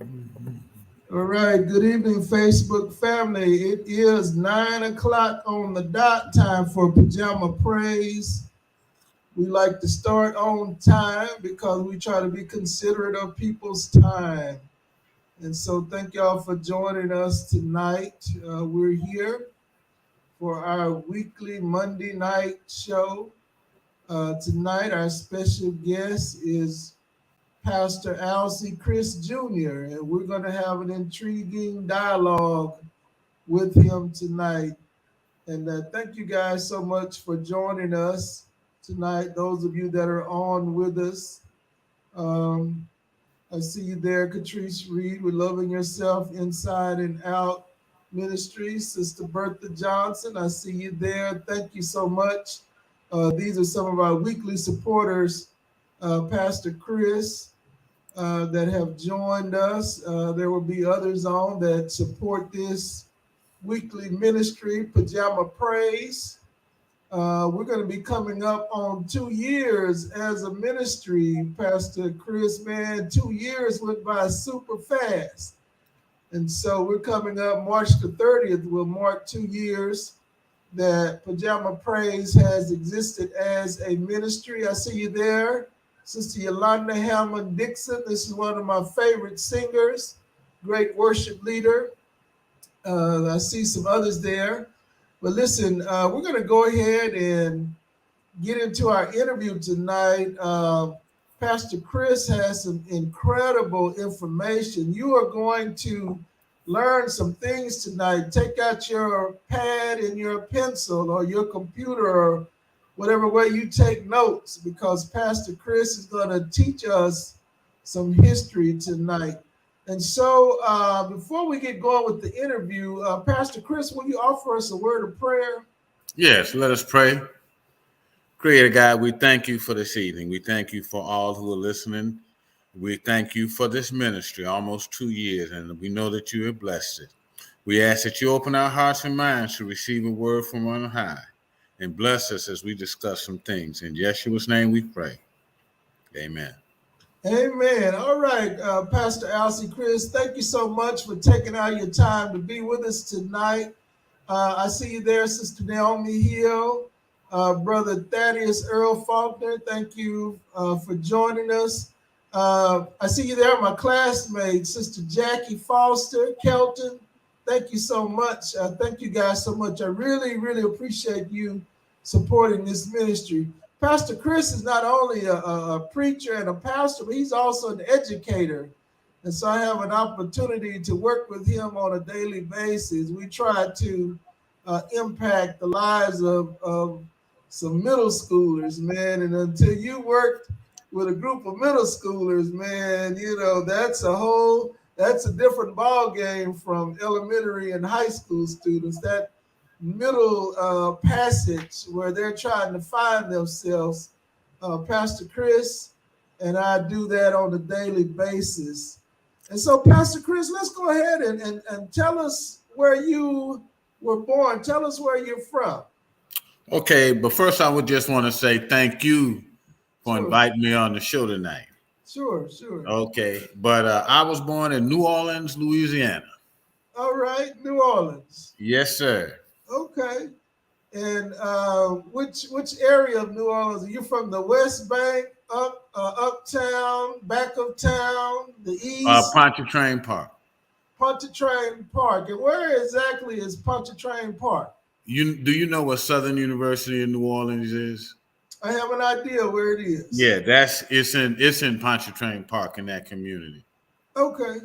All right, good evening, Facebook family. It is 9 o'clock on the dot, time for Pajama Praise. We like to start on time because we try to be considerate of people's time. And so, thank y'all for joining us tonight. We're here for our weekly Monday night show. Tonight, our special guest is Pastor Alcee Chris Jr., and we're going to have an intriguing dialogue with him tonight. And thank you guys so much for joining us tonight. Those of you that are on with us, um, I see you there, Catrice Reed, with Loving Yourself Inside and Out Ministries. Sister Bertha Johnson, I see you there. Thank you so much. These are some of our weekly supporters, Pastor Chris, that have joined us. There will be others on that support this weekly ministry, Pajama Praise. We're going to be coming up on 2 years as a ministry, Pastor Chris. Man, 2 years went by super fast. And so we're coming up March the 30th, will mark 2 years that Pajama Praise has existed as a ministry. I see you there, Sister Yolanda Hammond Dixon. This is one of my favorite singers, great worship leader. I see some others there. But listen, we're going to go ahead and get into our interview tonight. Pastor Chris has some incredible information. You are going to learn some things tonight. Take out your pad and your pencil or your computer or whatever way you take notes, because Pastor Chris is going to teach us some history tonight. And so before we get going with the interview, Pastor Chris, will you offer us a word of prayer? Yes, let us pray. Creator God, we thank you for this evening. We thank you for all who are listening. We thank you for this ministry, almost 2 years, and we know that you have blessed it. We ask that you open our hearts and minds to receive a word from on high and bless us as we discuss some things. In Yeshua's name we pray. Amen. Amen. All right, Pastor Alcee Chris, thank you so much for taking out your time to be with us tonight. I see you there, Sister Naomi Hill, Brother Thaddeus Earl Faulkner. Thank you for joining us. I see you there, my classmate, Sister Jackie Foster Kelton. Thank you so much. Thank you guys so much. I really, really appreciate you supporting this ministry. Pastor Chris is not only a preacher and a pastor, but he's also an educator. And so I have an opportunity to work with him on a daily basis. We try to impact the lives of some middle schoolers, man. And until you worked with a group of middle schoolers, man, that's a different ball game from elementary and high school students. That middle passage where they're trying to find themselves, Pastor Chris and I do that on a daily basis. And so, Pastor Chris, let's go ahead and tell us where you were born. Tell us where you're from. Okay, but first I would just want to say thank you for Sure, inviting me on the show tonight. sure. Okay, but I was born in New Orleans, Louisiana. All right, New Orleans. Yes, sir. Okay. And which area of New Orleans? Are you from the West Bank, uptown, back of town, the east? Pontchartrain Park. Pontchartrain Park. And where exactly is Pontchartrain Park? You know what Southern University in New Orleans is? I have an idea where it is. Yeah, it's in Pontchartrain Park in that community. Okay.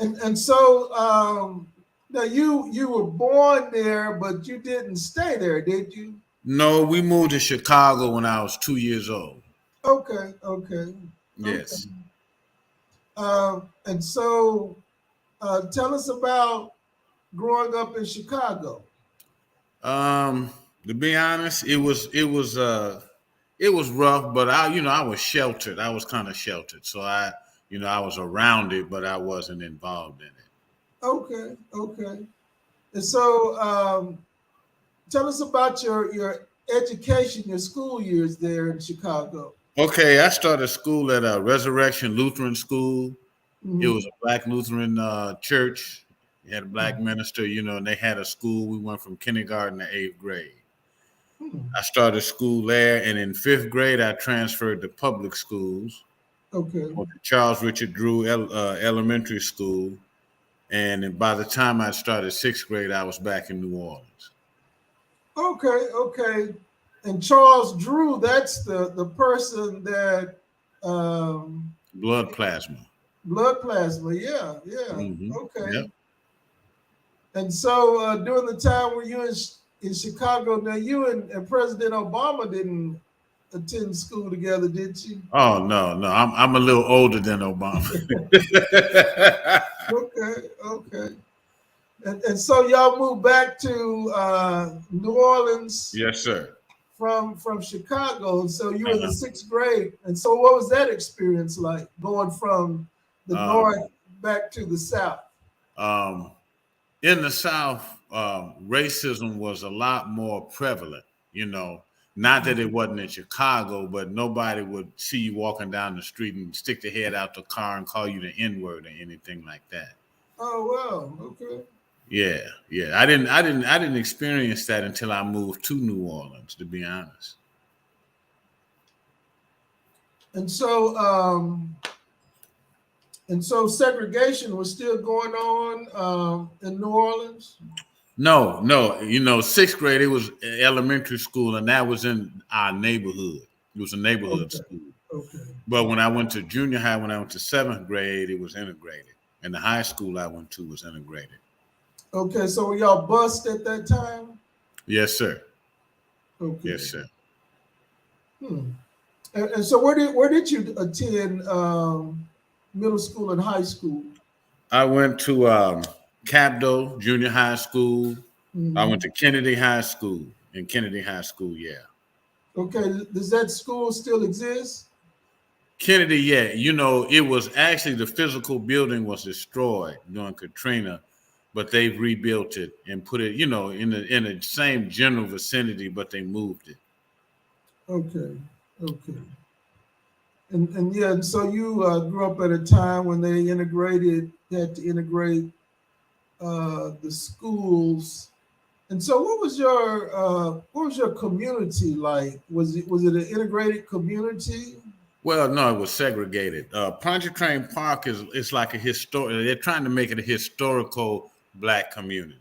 And so now you were born there, but you didn't stay there, did you? No, we moved to Chicago when I was 2 years old. Okay. Yes. And so tell us about growing up in Chicago. To be honest, it was rough, but I was sheltered. I was kind of sheltered, so I was around it, but I wasn't involved in it. Okay. And so tell us about your education, your school years there in Chicago. Okay, I started school at Resurrection Lutheran School. It Mm-hmm. was a Black Lutheran church. It had a Black minister, and they had a school. We went from kindergarten to 8th grade. Mm-hmm. I started school there, and in 5th grade, I transferred to public schools. Okay. Went to Charles Richard Drew Elementary School, and by the time I started 6th grade, I was back in New Orleans. Okay. Okay. And Charles Drew, that's the person that um, Blood plasma. blood plasma. Yeah. Yeah. Mm-hmm. Okay. Yep. And so during the time when you were in Chicago, now you and President Obama didn't attend school together, did you? Oh no, no, I'm a little older than Obama. Okay, okay. And so y'all moved back to New Orleans Yes, sir. from Chicago. So you were in the Uh-huh. 6th grade. And so what was that experience like going from the Um, north back to the south? um, in the South, racism was a lot more prevalent. You know, not that it wasn't in Chicago, but nobody would see you walking down the street and stick their head out the car and call you the N word or anything like that. Oh wow, okay. Yeah, yeah. I didn't experience that until I moved to New Orleans. To be honest. And so segregation was still going on in New Orleans. No, no. 6th grade, it was elementary school, and that was in our neighborhood. It was a neighborhood Okay, school. okay, But when I went to junior high, when I went to 7th grade, it was integrated. And the high school I went to was integrated. okay. So were y'all bused at that time? Yes, sir. Okay. Yes, sir. Hmm. And so where did you attend middle school and high school? I went to Capdo Junior High School. I went Mhm. to Kennedy High School. In Kennedy High School, yeah. Okay, does that school still exist? Kennedy, yeah. It was actually the physical building was destroyed during Katrina, but they've rebuilt it and put it, in the same general vicinity, but they moved it. Okay, okay. And yeah, and so you grew up at a time when they had to integrate the schools. And so what was your community like? Was it an integrated community? Well, no, it was segregated. Pontchartrain Park is like a historic. They're trying to make it a historical Black community.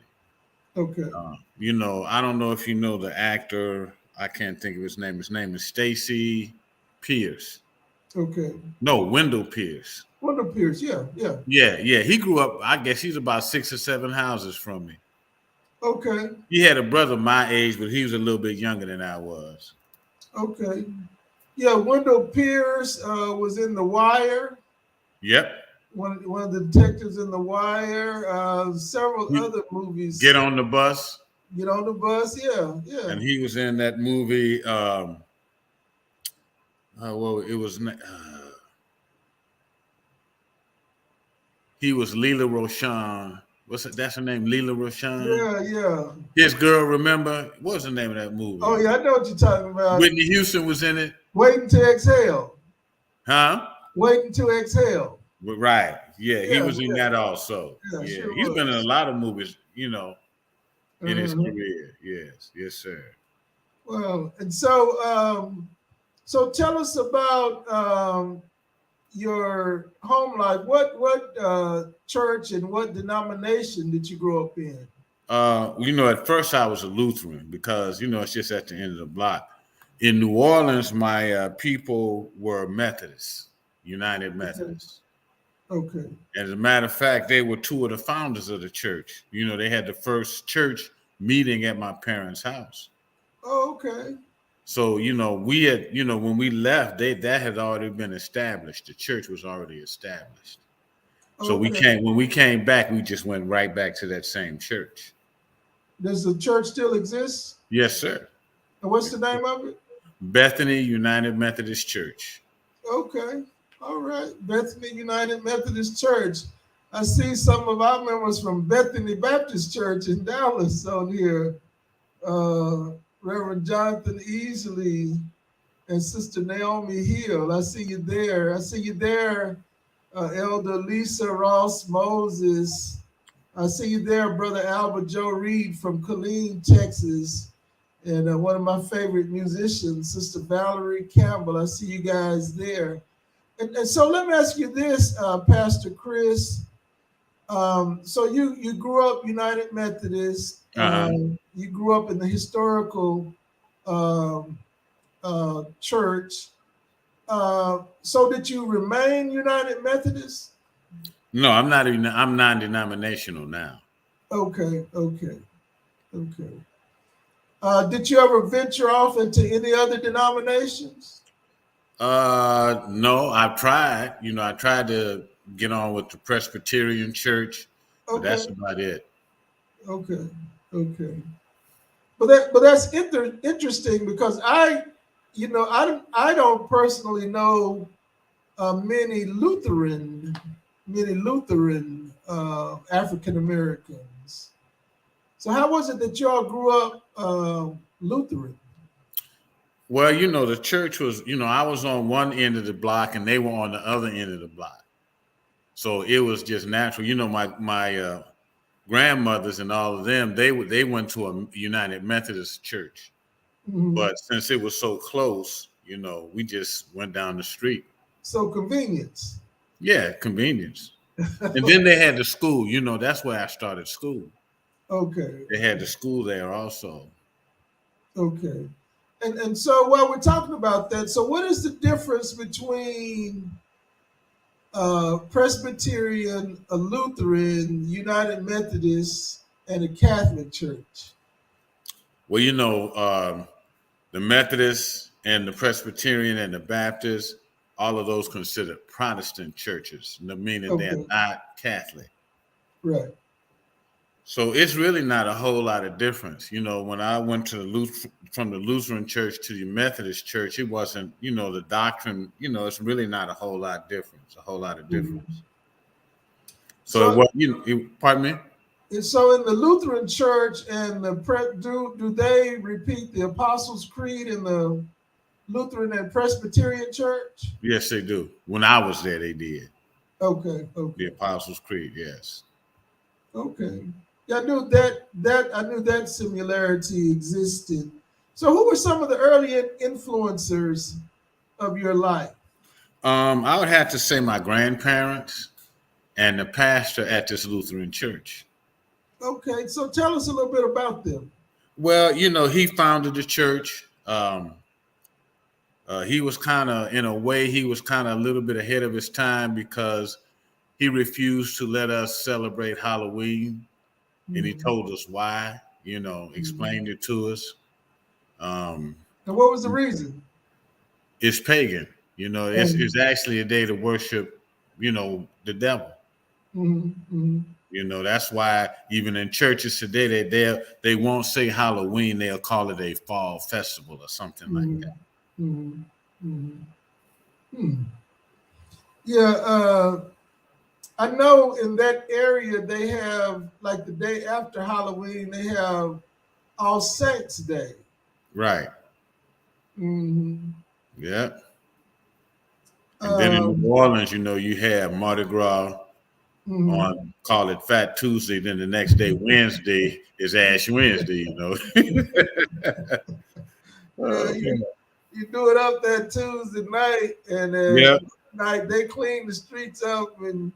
Okay, I don't know if you know the actor. I can't think of his name. His name is Stacy Pierce. okay. No, Wendell Pierce. Wonder Pierce, yeah, yeah. Yeah, yeah. He grew up. I guess he's about 6 or 7 houses from me. Okay, He had a brother my age, but he was a little bit younger than I was. okay. Yeah, Wendell Pierce was in The Wire. Yep. One of the detectives in The Wire. Several You other movies. get on the bus, Get on the bus. Yeah, yeah. and he was in that movie. Well, it was. He was Leela Roshan. That's her name, Leela Roshan. Yeah, yeah. His girl, remember? What was the name of that movie? Oh yeah, I know what you're talking about. Whitney Houston was in it. Waiting to exhale. Huh? Waiting to exhale. Right. Yeah, he Yeah, was in yeah, that also. yeah. Yeah, Sure he's been in a was. lot of movies, in his Uh-huh. career. Yes, yes, sir. Well, and so tell us about your home life. What church and what denomination did you grow up in? At first I was a Lutheran because it's just at the end of the block. In New Orleans, my people were Methodists, United Okay. Methodists. Okay. As a matter of fact, they were two of the founders of the church. They had the first church meeting at my parents' house. Oh, okay. So, we had, when we left, that had already been established. The church was already established. So Okay. when we came back, we just went right back to that same church. Does the church still exist? Yes, sir. And what's the name of it? Bethany United Methodist Church. Okay. All right. Bethany United Methodist Church. I see some of our members from Bethany Baptist Church in Dallas on here. Reverend Jonathan Easley and Sister Naomi Hill. I see you there. I see you there Elder Lisa Ross Moses. I see you there, Brother Albert Joe Reed from Killeen, Texas. And one of my favorite musicians, Sister Valerie Campbell. I see you guys there. And so let me ask you this, Pastor Chris. So you grew up United Methodist. You grew up in the historical um, church. So did you remain United Methodist? No, I'm not even. I'm non-denominational now. Okay. Did you ever venture off into any other denominations? No, I've tried. I tried to get on with the Presbyterian Church, but that's Okay. about it. Okay. But that's interesting because I don't personally know many Lutheran African Americans. So how was it that y'all grew up Lutheran? Well, the church was. I was on one end of the block and they were on the other end of the block, so it was just natural. My grandmothers and all of them, they went to a United Methodist church. Mm-hmm. But since it was so close, we just went down the street. So convenience. Yeah, convenience. And then they had the school. That's where I started school. Okay. They had the school there also. Okay. And so while we're talking about that, so what is the difference between Presbyterian, a Lutheran, United Methodist, and a Catholic church? Well, the Methodists and the Presbyterian and the Baptist, all of those considered Protestant churches, meaning they're not Catholic. Right. So it's really not a whole lot of difference. When I went to from the Lutheran church to the Methodist church, it wasn't, the doctrine, it's really not a whole lot of difference. Mm-hmm. So pardon me? And so in the Lutheran church and do they repeat the Apostles' Creed in the Lutheran and Presbyterian church? Yes, they do. When I was there, they did. Okay. The Apostles' Creed, yes. Okay. Yeah, I knew that similarity existed. So who were some of the early influencers of your life? I would have to say my grandparents and the pastor at this Lutheran church. Okay, so tell us a little bit about them. Well, he founded the church. He was kind of, in a way, a little bit ahead of his time because he refused to let us celebrate Halloween. And he told us why, explained it to us. And what was the reason? It's pagan. It's actually a day to worship, the devil. That's why even in churches today, they won't say Halloween. They'll call it a fall festival or something like that. Yeah, I know in that area they have, like, the day after Halloween, they have All Saints Day. Right. Mm-hmm. Yeah. And then in New Orleans, you have Mardi Gras on, call it Fat Tuesday. Then the next day, Wednesday, is Ash Wednesday, You do it up that Tuesday night, and night they clean the streets up and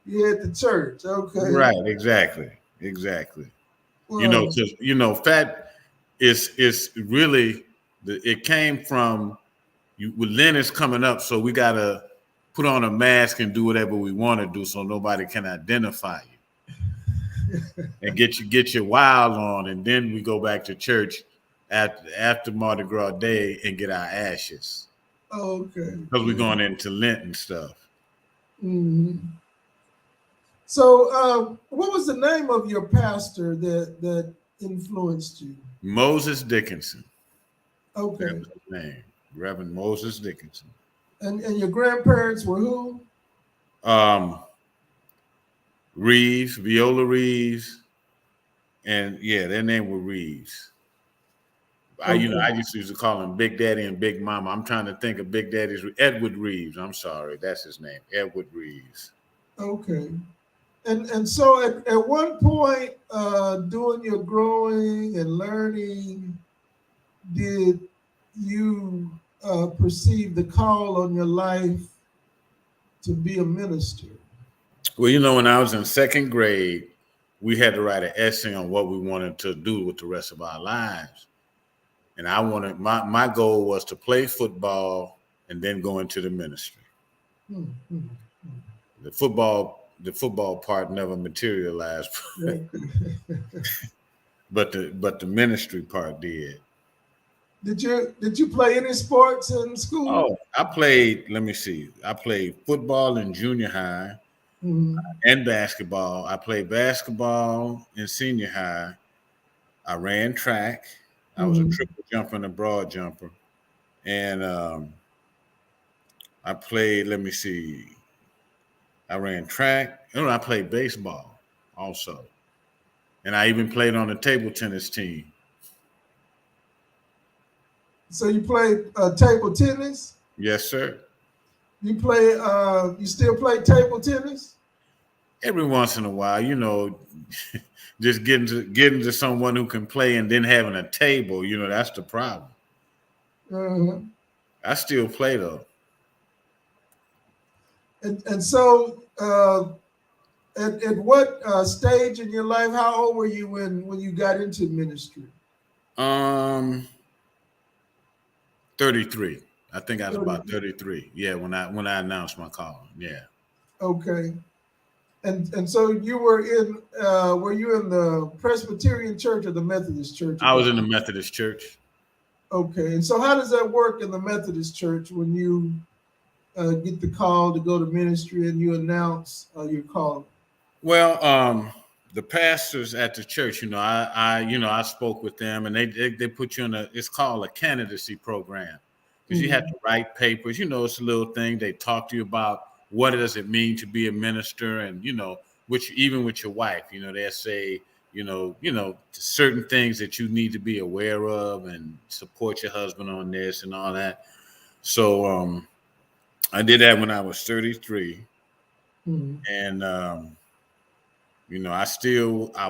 you head to church. Okay. Right, exactly. Well, because fat is really it came from with Lenin's coming up, so we gotta put on a mask and do whatever we want to do, so nobody can identify you and get your wild on, and then we go back to church after Mardi Gras Day and get our ashes. Okay. Because we're going into Lent and stuff. Mm-hmm. So, what was the name of your pastor that influenced you? Moses Dickinson. Okay. That was his name, Reverend Moses Dickinson. And your grandparents were who? Reeves, Viola Reeves, and their name were Reeves. I used to call him Big Daddy and Big Mama. I'm trying to think of Big Daddy's Edward Reeves. I'm sorry, that's his name, Edward Reeves. Okay. And so at one point during your growing and learning, did you perceive the call on your life to be a minister? Well, when I was in second grade, we had to write an essay on what we wanted to do with the rest of our lives. And I wanted my goal was to play football and then go into the ministry. Mm-hmm. The football part never materialized, but the ministry part did. Did you play any sports in school? Oh, I played. Let me see. I played football in junior high and basketball. I played basketball in senior high. I ran track. I was a triple jumper and a broad jumper, and I played. Let me see. I ran track. I played baseball also. And I even played on the table tennis team. So you played table tennis? Yes, sir. You still play table tennis? Every once in a while, just getting to someone who can play and then having a table, that's the problem. Uh-huh. I still play though. And so at what stage in your life, how old were you when you got into ministry? 33. I think I was about 33. Yeah, when I announced my call. Yeah. Okay. And so you were you in the Presbyterian church or the Methodist church? I was in the Methodist church. Okay. And so how does that work in the Methodist church when you get the call to go to ministry and you announce your call? Well, the pastors at the church, I spoke with them, and they put you in it's called a candidacy program, because you have to write papers. It's a little thing. They talk to you about what does it mean to be a minister, and which even with your wife, they'll say, certain things that you need to be aware of and support your husband on this and all that. So I did that when I was 33, and I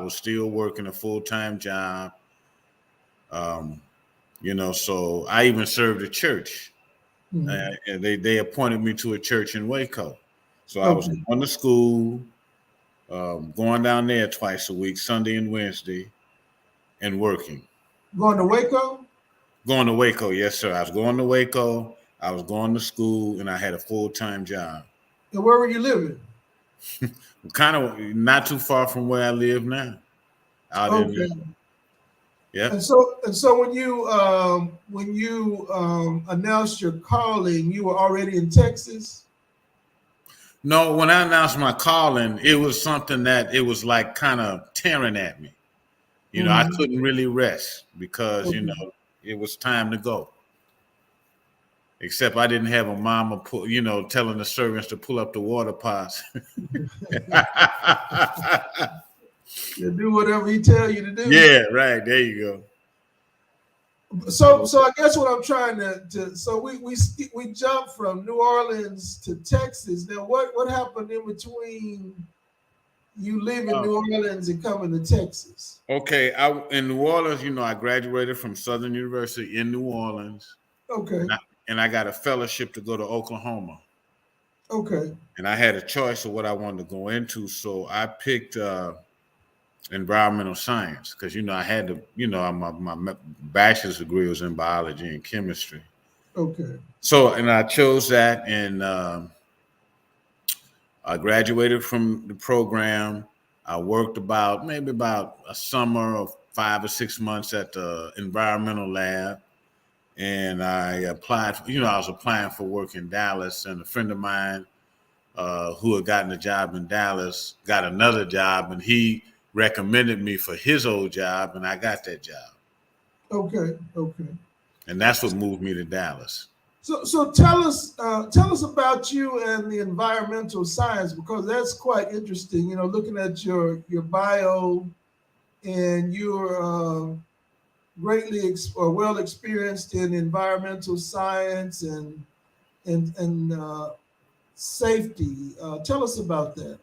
was still working a full-time job. So I even served a church. And they appointed me to a church in Waco. So I was going to school, going down there twice a week, Sunday and Wednesday, and working. Going to Waco? Going to Waco, yes, sir. I was going to Waco. I was going to school, and I had a full-time job. And where were you living? Kind of not too far from where I live now. Yeah. And so when you announced your calling, you were already in Texas? No, when I announced my calling, it was something that it was like kind of tearing at me. I couldn't really rest because it was time to go. Except I didn't have a mama telling the servants to pull up the water pots. You do whatever he tell you to do. Yeah, right. There you go. So I guess what I'm trying to so we jumped from New Orleans to Texas. Now what happened in between you leaving New Orleans and coming to Texas? Okay, in New Orleans, I graduated from Southern University in New Orleans. Okay. And I got a fellowship to go to Oklahoma. Okay. And I had a choice of what I wanted to go into, so I picked environmental science because I had to, my bachelor's degree was in biology and chemistry. Okay. So and I chose that, and I graduated from the program. I worked maybe about a summer of 5 or 6 months at the environmental lab. And I applied, I was applying for work in Dallas, and a friend of mine who had gotten a job in Dallas got another job, and he recommended me for his old job, and I got that job. Okay. And that's what moved me to Dallas. So tell us about you and the environmental science, because that's quite interesting. Looking at your bio, and you're greatly well experienced in environmental science and safety. Tell us about that.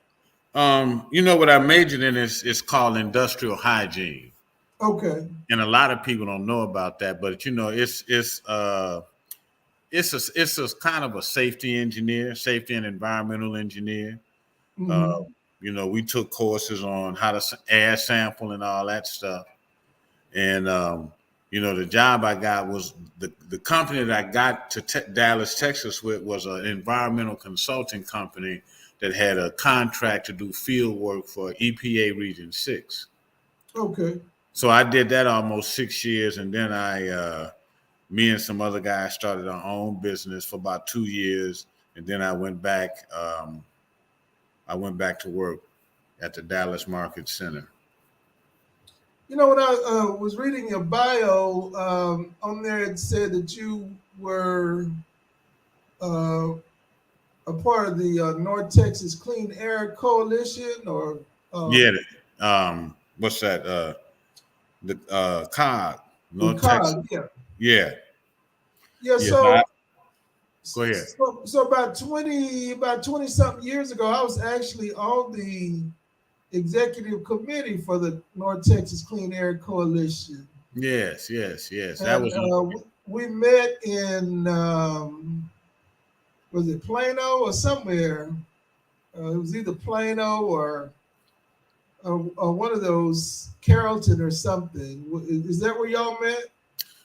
What I majored in is called industrial hygiene, Okay. and a lot of people don't know about that. But it's a kind of a safety engineer, safety and environmental engineer. Uh, Mm-hmm. we took courses on how to air sample and all that stuff. And the job I got was the company that I got to Dallas, Texas with was an environmental consulting company that had a contract to do field work for EPA Region 6. Okay. So I did that almost 6 years, and then me and some other guys started our own business for about 2 years, and then I went back. To work at the Dallas Market Center. You know, when I was reading your bio, on there it said that you were uh, a part of the North Texas Clean Air Coalition, or Yeah. What's that? The COG, the North Texas. COG. Yeah, Yeah. yeah. Yes. Go ahead. So about 20 something years ago, I was actually on the executive committee for the North Texas Clean Air Coalition. Yes. Yes. Yes. That And was. we met in was it Plano or somewhere? It was either Plano or one of those Carrollton or something. Is that where y'all met?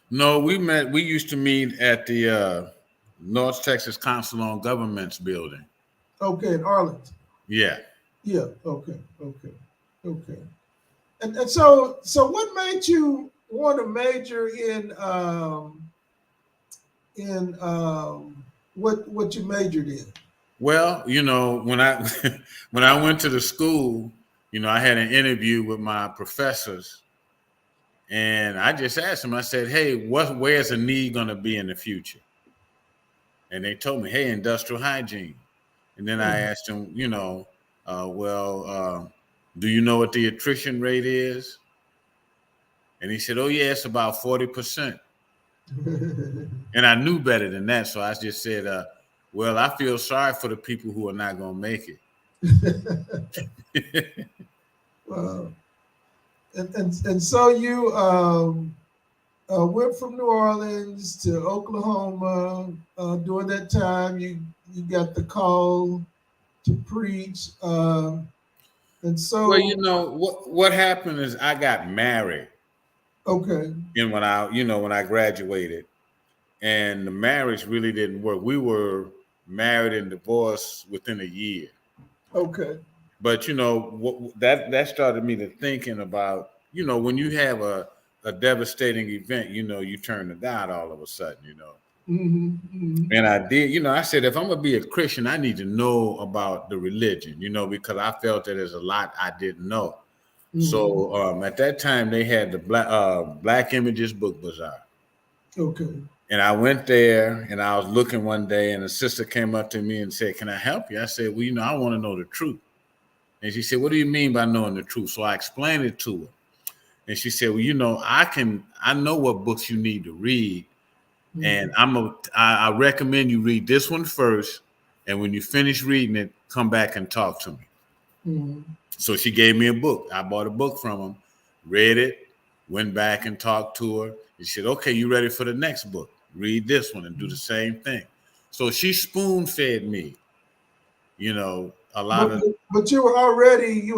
No, we met. We used to meet at the North Texas Council on Governments building. Okay, in Arlington. Yeah. Yeah. Okay. Okay. Okay. And so what made you want to major in what you majored in? Well, when I when I went to the school, I had an interview with my professors, and I just asked them. I said, "Hey, where's the need going to be in the future?" And they told me, "Hey, industrial hygiene." And then I asked them, do you know what the attrition rate is? And he said, "Oh yeah, it's about 40%." And I knew better than that, so I just said, "Well, I feel sorry for the people who are not going to make it." Wow. And so you went from New Orleans to Oklahoma. During that time, you got the call to preach, and Well, so what happened is I got married, okay, and when I graduated, and the marriage really didn't work. We were married and divorced within a year. okay, But that started me to thinking about when you have a devastating event, you turn to God all of a sudden, mm-hmm, mm-hmm, And I did, I said if I'm gonna be a Christian, I need to know about the religion, because I felt that there's a lot I didn't know. mm-hmm. So at that time they had the Black Images Book Bazaar. Okay, And I went there and I was looking one day and a sister came up to me and said, "Can I help you?" I said, "Well, I want to know the truth." And she said, "What do you mean by knowing the truth?" So I explained it to her. And she said, "Well, I know what books you need to read. mm-hmm, And I recommend you read this one first. And when you finish reading it, come back and talk to me." mm-hmm. So she gave me a book. I bought a book from him, read it, went back and talked to her. She said, "Okay, you ready for the next book? Read this one and do the same thing." So she spoon fed me, a lot But of. but you were already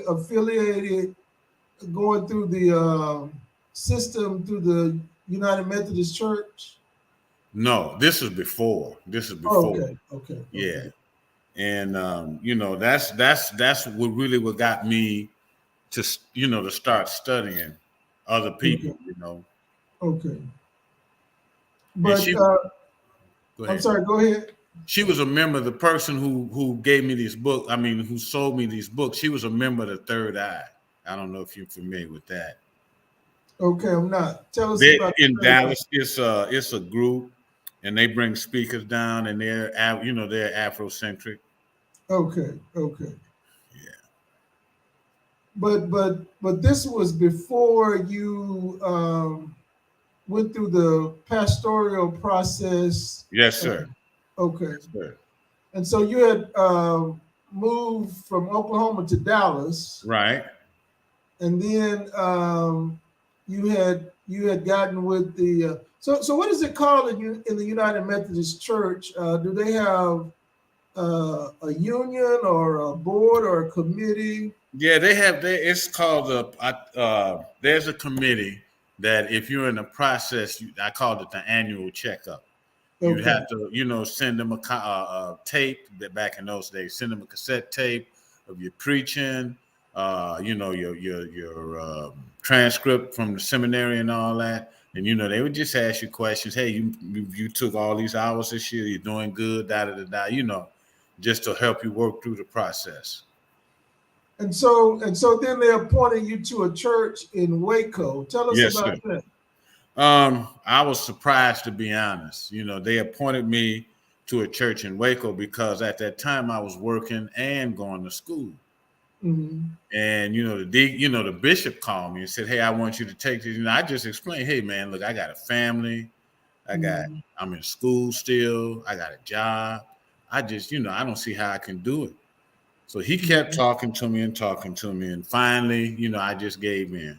affiliated, going through the system through the United Methodist Church. No, this is before. This is Oh, before. okay, okay, Yeah. okay, And that's what got me to to start studying other okay, people. okay. And But go I'm ahead. sorry. Go ahead. She was a member. The person who gave me these books, I mean, who sold me these books, she was a member of the Third Eye. I don't know if you're familiar with that. Okay, I'm not. Tell us They about in the third eye. Dallas. It's a group, and they bring speakers down, and they're Afrocentric. Okay, okay. Yeah. but this was before you went through the pastoral process. Yes, sir. Okay. Yes, sir. And so you had moved from Oklahoma to Dallas, Right. and then you had gotten with the so what is it called in the United Methodist Church? Do they have a union or a board or a committee? Yeah, they have. It's called there's a committee that if you're in the process, I called it the annual checkup. You Okay. have to, send them a tape. That back in those days, send them a cassette tape of your preaching, your transcript from the seminary and all that. And they would just ask you questions. Hey, you took all these hours this year. You're doing good. Da da da da. Just to help you work through the process. And so then they appointed you to a church in Waco. Tell us Yes, sir. about that. I was surprised, to be honest. They appointed me to a church in Waco because at that time I was working and going to school. Mm-hmm. And the bishop called me and said, "Hey, I want you to take this." I just explained, "Hey, man, look, I got a family. I'm in school still. I got a job. I just, I don't see how I can do it." So he kept talking to me, and finally, I just gave in.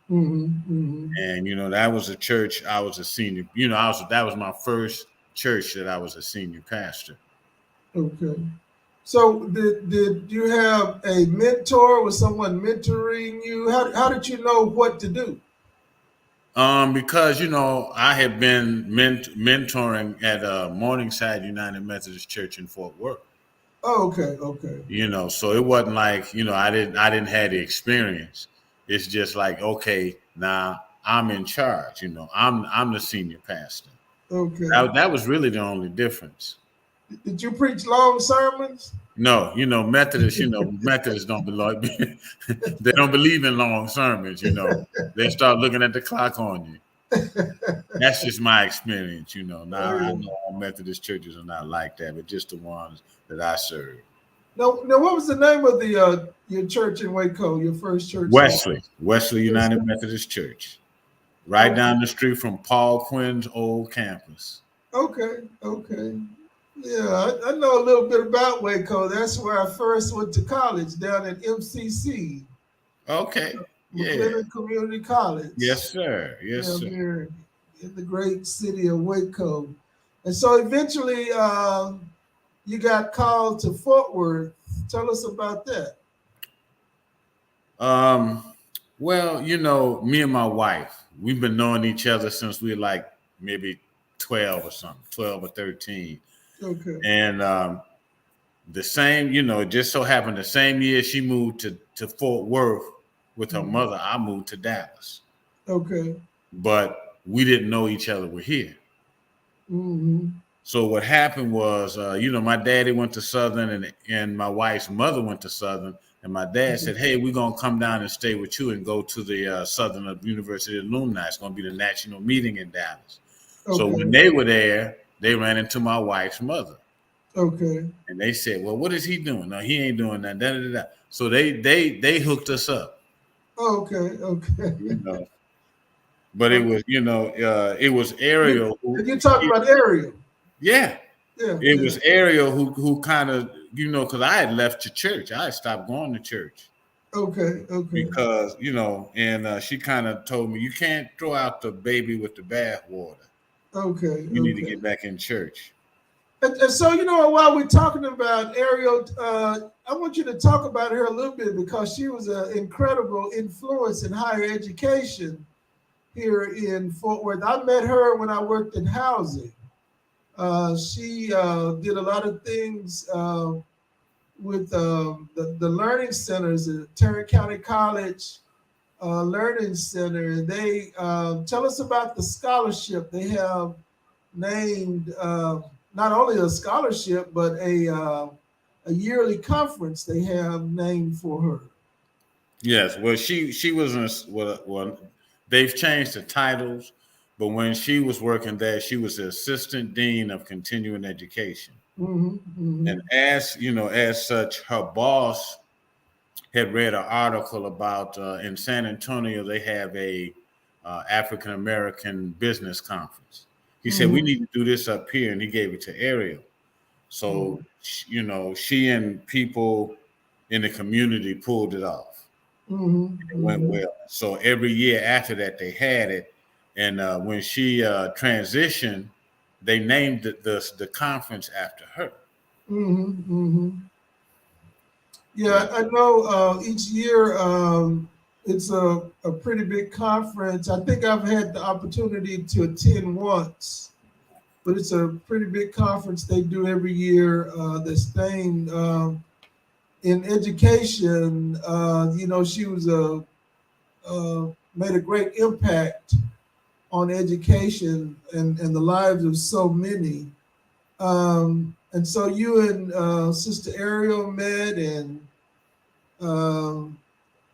Mm-hmm. Mm-hmm. And that was a church. I was a senior. That was my first church that I was a senior pastor. Okay. So did you have a mentor? Was someone mentoring you? How did you know what to do? Because I had been mentoring at Morningside United Methodist Church in Fort Worth. Oh, okay, okay. So it wasn't like I didn't have the experience. It's just like, okay, now I'm in charge. I'm the senior pastor. Okay. That was really the only difference. Did you preach long sermons? No, Methodists, Methodists don't believe they don't believe in long sermons, They start looking at the clock on you. That's just my experience, Now I know all Methodist churches are not like that, but just the ones that I serve. Now, what was the name of the your church in Waco? Your first church? Wesley United Methodist Church, right down the street from Paul Quinn's old campus. Okay, okay. Yeah, I know a little bit about Waco. That's where I first went to college, down at MCC. Okay. McLennan Community College. Yes, sir. Yes, sir. Here in the great city of Waco. And so eventually you got called to Fort Worth. Tell us about that. Well, me and my wife, we've been knowing each other since we were like maybe 12 or something, 12 or 13. Okay. And the same, it just so happened the same year she moved to Fort Worth with her mother, I moved to Dallas. Okay. But we didn't know each other were here. Mm-hmm. So what happened was, my daddy went to Southern and my wife's mother went to Southern. And my dad said, "Hey, we're going to come down and stay with you and go to the Southern University alumni. It's going to be the national meeting in Dallas." Okay. So when they were there, they ran into my wife's mother. Okay. And they said, "Well, what is he doing?" "No, he ain't doing that." Da, da, da, da. So they hooked us up. Okay. Okay. But it was, it was Ariel. You talked about Ariel. Yeah. It was Ariel who kind of, because I had left the church. I had stopped going to church. Okay. Because, and she kind of told me, you can't throw out the baby with the bathwater. Okay. You need to get back in church. And so, while we're talking about Ariel, I want you to talk about her a little bit because she was an incredible influence in higher education here in Fort Worth. I met her when I worked in housing. She did a lot of things with the learning centers at Tarrant County College Learning Center. And they tell us about the scholarship they have named, not only a scholarship, but a yearly conference they have named for her. Yes, well, she was well, they've changed the titles. But when she was working there, she was the assistant dean of continuing education. Mm-hmm. And as such, her boss, had read an article about in San Antonio they have a African American business conference. He said we need to do this up here, and he gave it to Ariel. So she and people in the community pulled it off. It went well. So every year after that, they had it, and when she transitioned, they named the conference after her. Yeah, I know each year it's a pretty big conference. I think I've had the opportunity to attend once, but it's a pretty big conference they do every year. This thing in education, she was made a great impact on education and the lives of so many. And so you and Sister Ariel met, and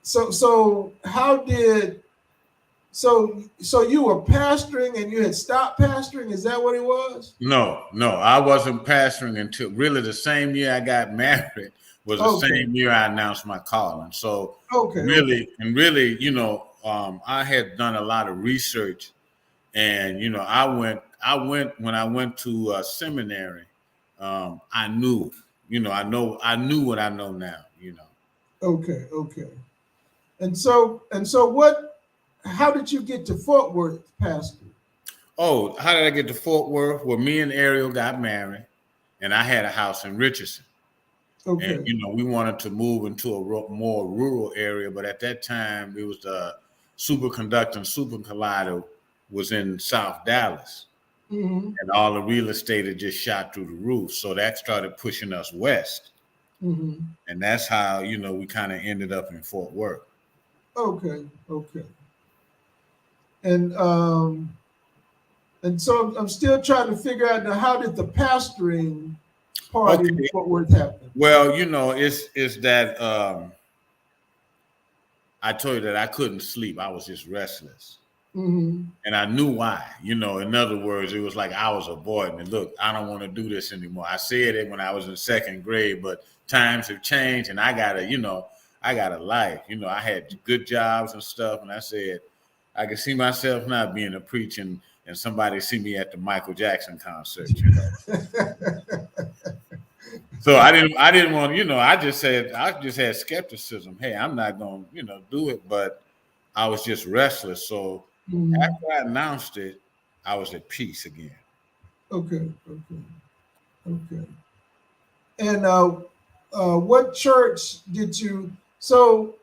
so how did so you were pastoring and you had stopped pastoring? Is that what it was? No, I wasn't pastoring until really the same year I got married was the same year I announced my calling. So really, I had done a lot of research, and I went when I went to seminary. I knew, I knew what I know now. Okay. And so how did you get to Fort Worth, Pastor? Oh, how did I get to Fort Worth? Well, me and Ariel got married, and I had a house in Richardson. Okay. And we wanted to move into a more rural area, but at that time it was the superconductor and super collider was in South Dallas, and all the real estate had just shot through the roof. So that started pushing us west, and that's how we kind of ended up in Fort Worth. Okay. And so I'm still trying to figure out now, how did the pastoring part in Fort Worth happen? Well, it's that I told you that I couldn't sleep. I was just restless. And I knew why. In other words, it was like I was a boy. And look, I don't want to do this anymore. I said it when I was in second grade, but times have changed, and I got a life. I had good jobs and stuff, and I said I could see myself not being a preacher and somebody see me at the Michael Jackson concert. So I didn't want, I just had skepticism. Hey, I'm not going to, do it, but I was just restless. So after I announced it, I was at peace again. Okay. And what church did you? So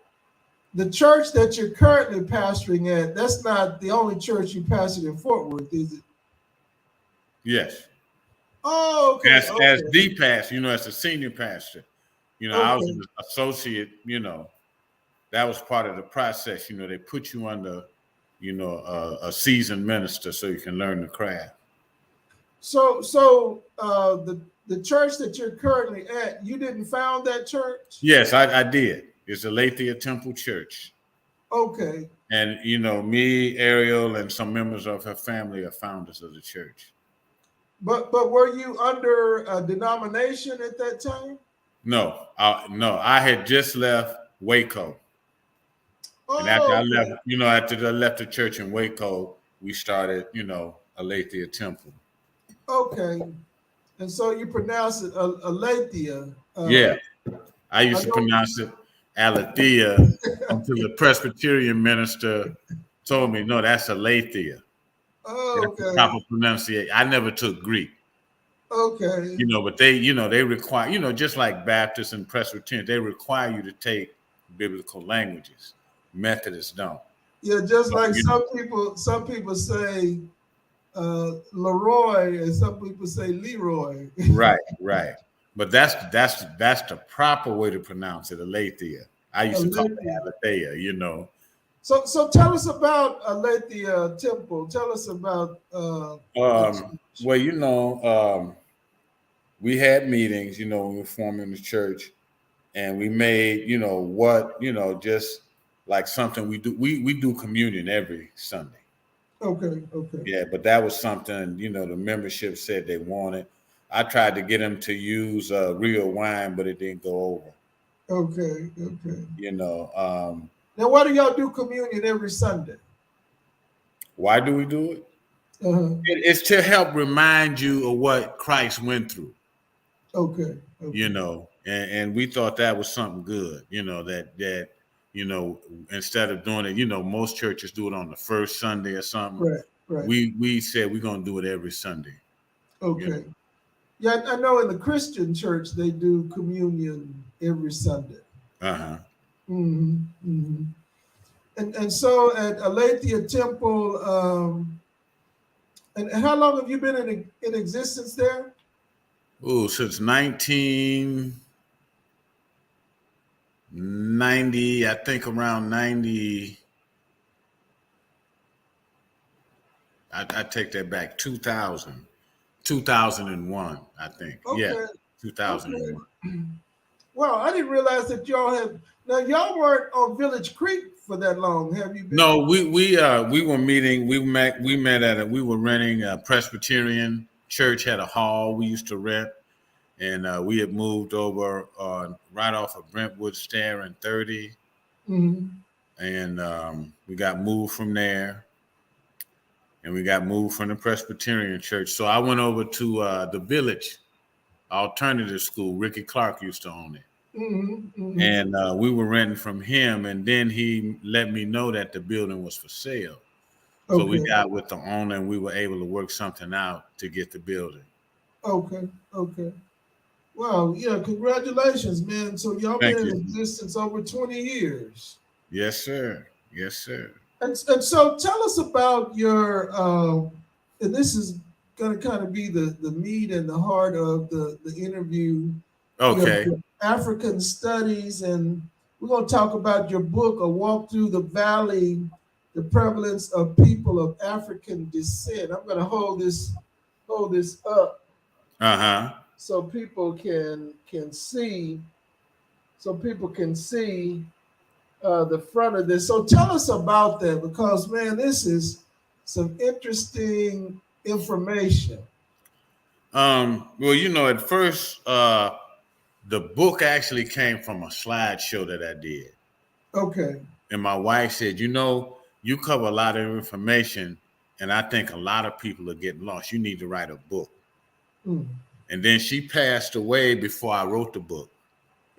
the church that you're currently pastoring at, that's not the only church you pastored in Fort Worth, is it? Yes. Oh, okay. As the pastor, as a senior pastor, I was an associate. That was part of the process. They put you under, a seasoned minister so you can learn the craft. So the church that you're currently at, you didn't found that church? Yes, I did. It's the Alcee Temple Church. Okay. And me, Ariel, and some members of her family are founders of the church. But were you under a denomination at that time? No. I had just left Waco. And after I left, after I left the church in Waco, we started, Alcee Temple. Okay. And so you pronounce it Alethea. Yeah. I used to pronounce it Alethea until the Presbyterian minister told me, no, that's Alethea. Oh, okay. That's the proper pronunciation. I never took Greek. Okay. But they require, just like Baptists and Presbyterians, they require you to take biblical languages. Methodists don't. Yeah, just like some people say Leroy, and some people say Leroy. Right. But that's the proper way to pronounce it, Alethea. I used to call it Alethea, So tell us about Alethea Temple. Tell us about we had meetings, when we were forming the church, and we made, just like something we do. We do communion every Sunday. Okay. Yeah, but that was something, the membership said they wanted. I tried to get them to use real wine, but it didn't go over. Okay. Okay. You know, Now, why do y'all do communion every Sunday? why do we do it? Uh-huh. It's to help remind you of what Christ went through. Okay. You Okay. know, and we thought that was something good. You know that you know, instead of doing it, you know, most churches do it on the first Sunday or something. Right. Right. We said we're gonna do it every Sunday. You Okay. Yeah, I know in the Christian church they do communion every Sunday. know, Hmm. Hmm. And so at Alethea Temple, and how long have you been in existence there? oh, since 1990, I think around 90. I take that back. 2001, I think. Yeah, Okay. Okay. 2001. Well, I didn't realize that y'all had. Now y'all weren't on Village Creek for that long, have you been? No, we were meeting. We met at we were renting a Presbyterian church had a hall we used to rent, and we had moved over right off of Brentwood Stair and 30, Hmm. and we got moved from there, and we got moved from the Presbyterian church. So I went over to the Village Alternative School. Ricky Clark used to own it. Hmm. Hmm. And we were renting from him, and then he let me know that the building was for sale. So we Okay. got with the owner, and we were able to work something out to get the building. Okay. Okay. Wow. Yeah. Congratulations, man. So y'all been Thank in you. existence over 20 years. Yes, sir. Yes, sir. And so tell us about your, and this is going to kind of be the meat and the heart of the interview, Okay. your African studies. And we're going to talk about your book, A Walk Through the Valley, the prevalence of people of African descent. I'm going to hold this up Uh-huh. so people can see, so people can see the front of this. So tell us about that because, man, this is some interesting information. Well, you know, at first, the book actually came from a slideshow that I did. Okay. And my wife said, you know, you cover a lot of information, and I think a lot of people are getting lost. You need to write a book. Mm. And then she passed away before I wrote the book.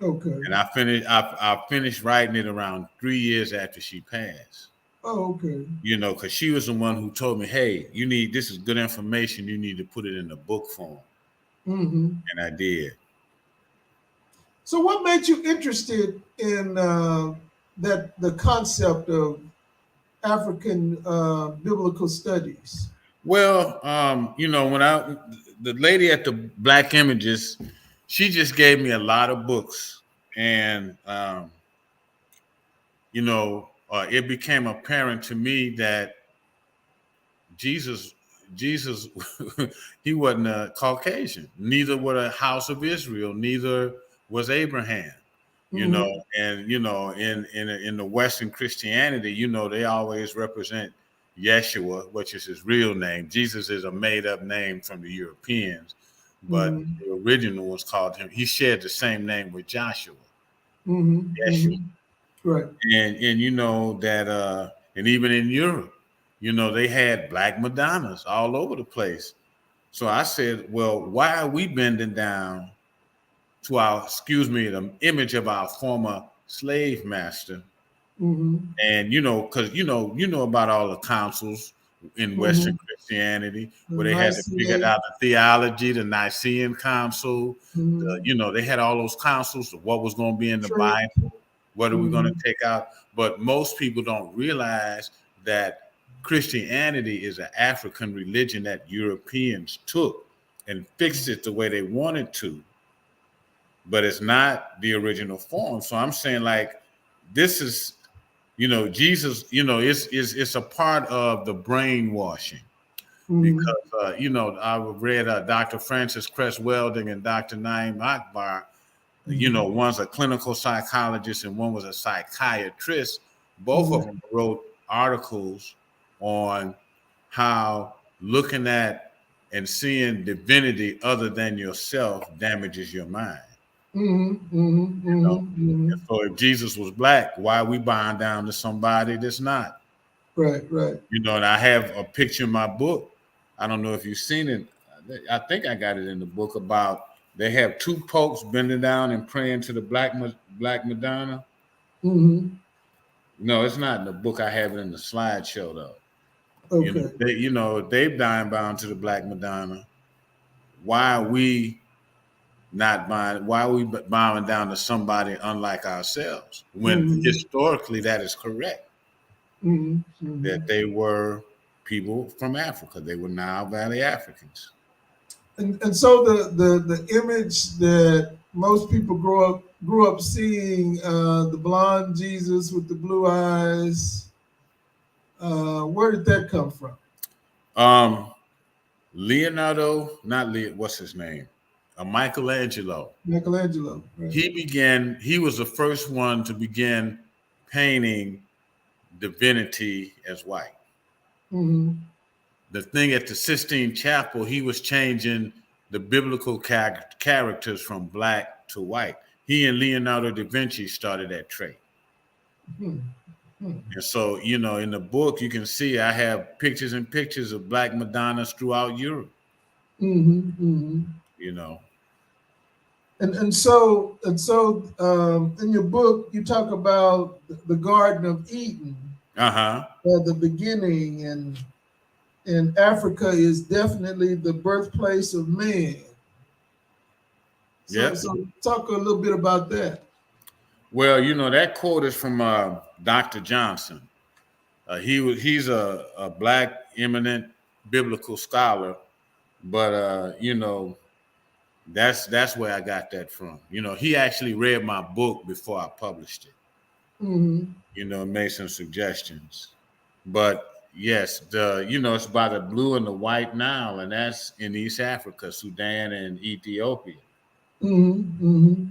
Okay. And I finished writing it around 3 years after she passed. Oh, okay. You know, because she was the one who told me, "Hey, you need this is good information. You need to put it in the book form," Hmm. and I did. So, what made you interested in that the concept of African biblical studies? Well, you know, when the lady at the Black Images, she just gave me a lot of books, and you know, it became apparent to me that Jesus, Jesus, he wasn't a Caucasian. Neither were the house of Israel. Neither was Abraham. You know, Hmm. and you know, in the Western Christianity, you know, they always represent Yeshua, which is his real name. Jesus is a made up name from the Europeans, but Hmm. the original was called him. He shared the same name with Joshua, Hmm. Yeshua. Hmm. Right. And you know that and even in Europe, you know, they had black Madonnas all over the place. So I said, well, why are we bending down to our, excuse me, the image of our former slave master? Hmm. And you know, because you know about all the councils in Western Hmm. Christianity The where they had to figure Nicene. out the theology, the Nicene Council, Hmm. you know, they had all those councils, what was going to be in the True. Bible, what are we going to Hmm. take out? But most people don't realize that Christianity is an African religion that Europeans took and fixed it the way they wanted to, but it's not the original form. So I'm saying, like, this is, you know, Jesus, you know, it's a part of the brainwashing Hmm. because you know, I read Dr. Francis Cress Welding and Dr. Naim Akbar. You know, Hmm. one's a clinical psychologist and one was a psychiatrist. Both of Hmm. them wrote articles on how looking at and seeing divinity other than yourself damages your mind. You know, and so if Jesus was black, why are we bowing down to somebody that's not? Right, right. You know, and I have a picture in my book. I don't know if you've seen it. I think I got it in the book about they have two popes bending down and praying to the Black Madonna. Mm-hmm. No, it's not in the book. I have it in the slideshow though. Okay. They've dying bound to the Black Madonna. Why are we not buying? Why are we bowing down to somebody unlike ourselves? When Mm-hmm. historically that is correct, Mm-hmm. Mm-hmm. that they were people from Africa. They were Nile Valley Africans. And so the image that most people grew up seeing, the blonde Jesus with the blue eyes, where did that come from? Um, Leonardo, not Leo, what's his name? Michelangelo. Michelangelo, right? He was the first one to begin painting divinity as white. Mm-hmm. The thing at the Sistine Chapel, he was changing the biblical characters from black to white. He and Leonardo da Vinci started that trait. Mm-hmm. And so, in the book, you can see I have pictures and pictures of Black Madonnas throughout Europe, Mm-hmm. Mm-hmm. you know. And so in your book you talk about the Garden of Eden Uh-huh. at the beginning, and Africa is definitely the birthplace of man. So Yep. so talk a little bit about that. Well, that quote is from Dr. Johnson. He's a black eminent biblical scholar, but that's where I got that from. He actually read my book before I published it. Mm-hmm. Made some suggestions. But yes, it's by the blue and the white Nile, and that's in East Africa, Sudan and Ethiopia. Mm-hmm. Mm-hmm.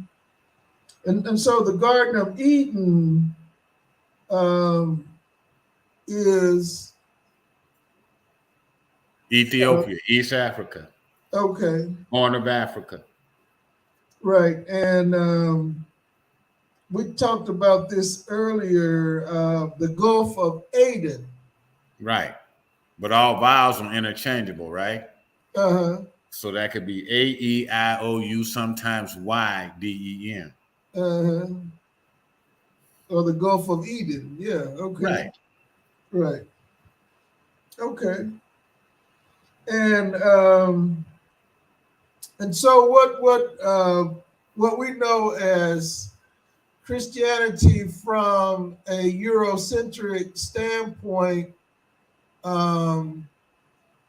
And so the Garden of Eden um, is Ethiopia, East Africa, okay, Horn of Africa. right? And we talked about this earlier. The Gulf of Aden. Right. But all vowels are interchangeable, right? Uh-huh. So that could be A-E-I-O-U, sometimes Y-D-E-N. Uh-huh. Or the Gulf of Eden. Yeah. Okay. Right. Right. Okay. And so what we know as Christianity from a Eurocentric standpoint, um,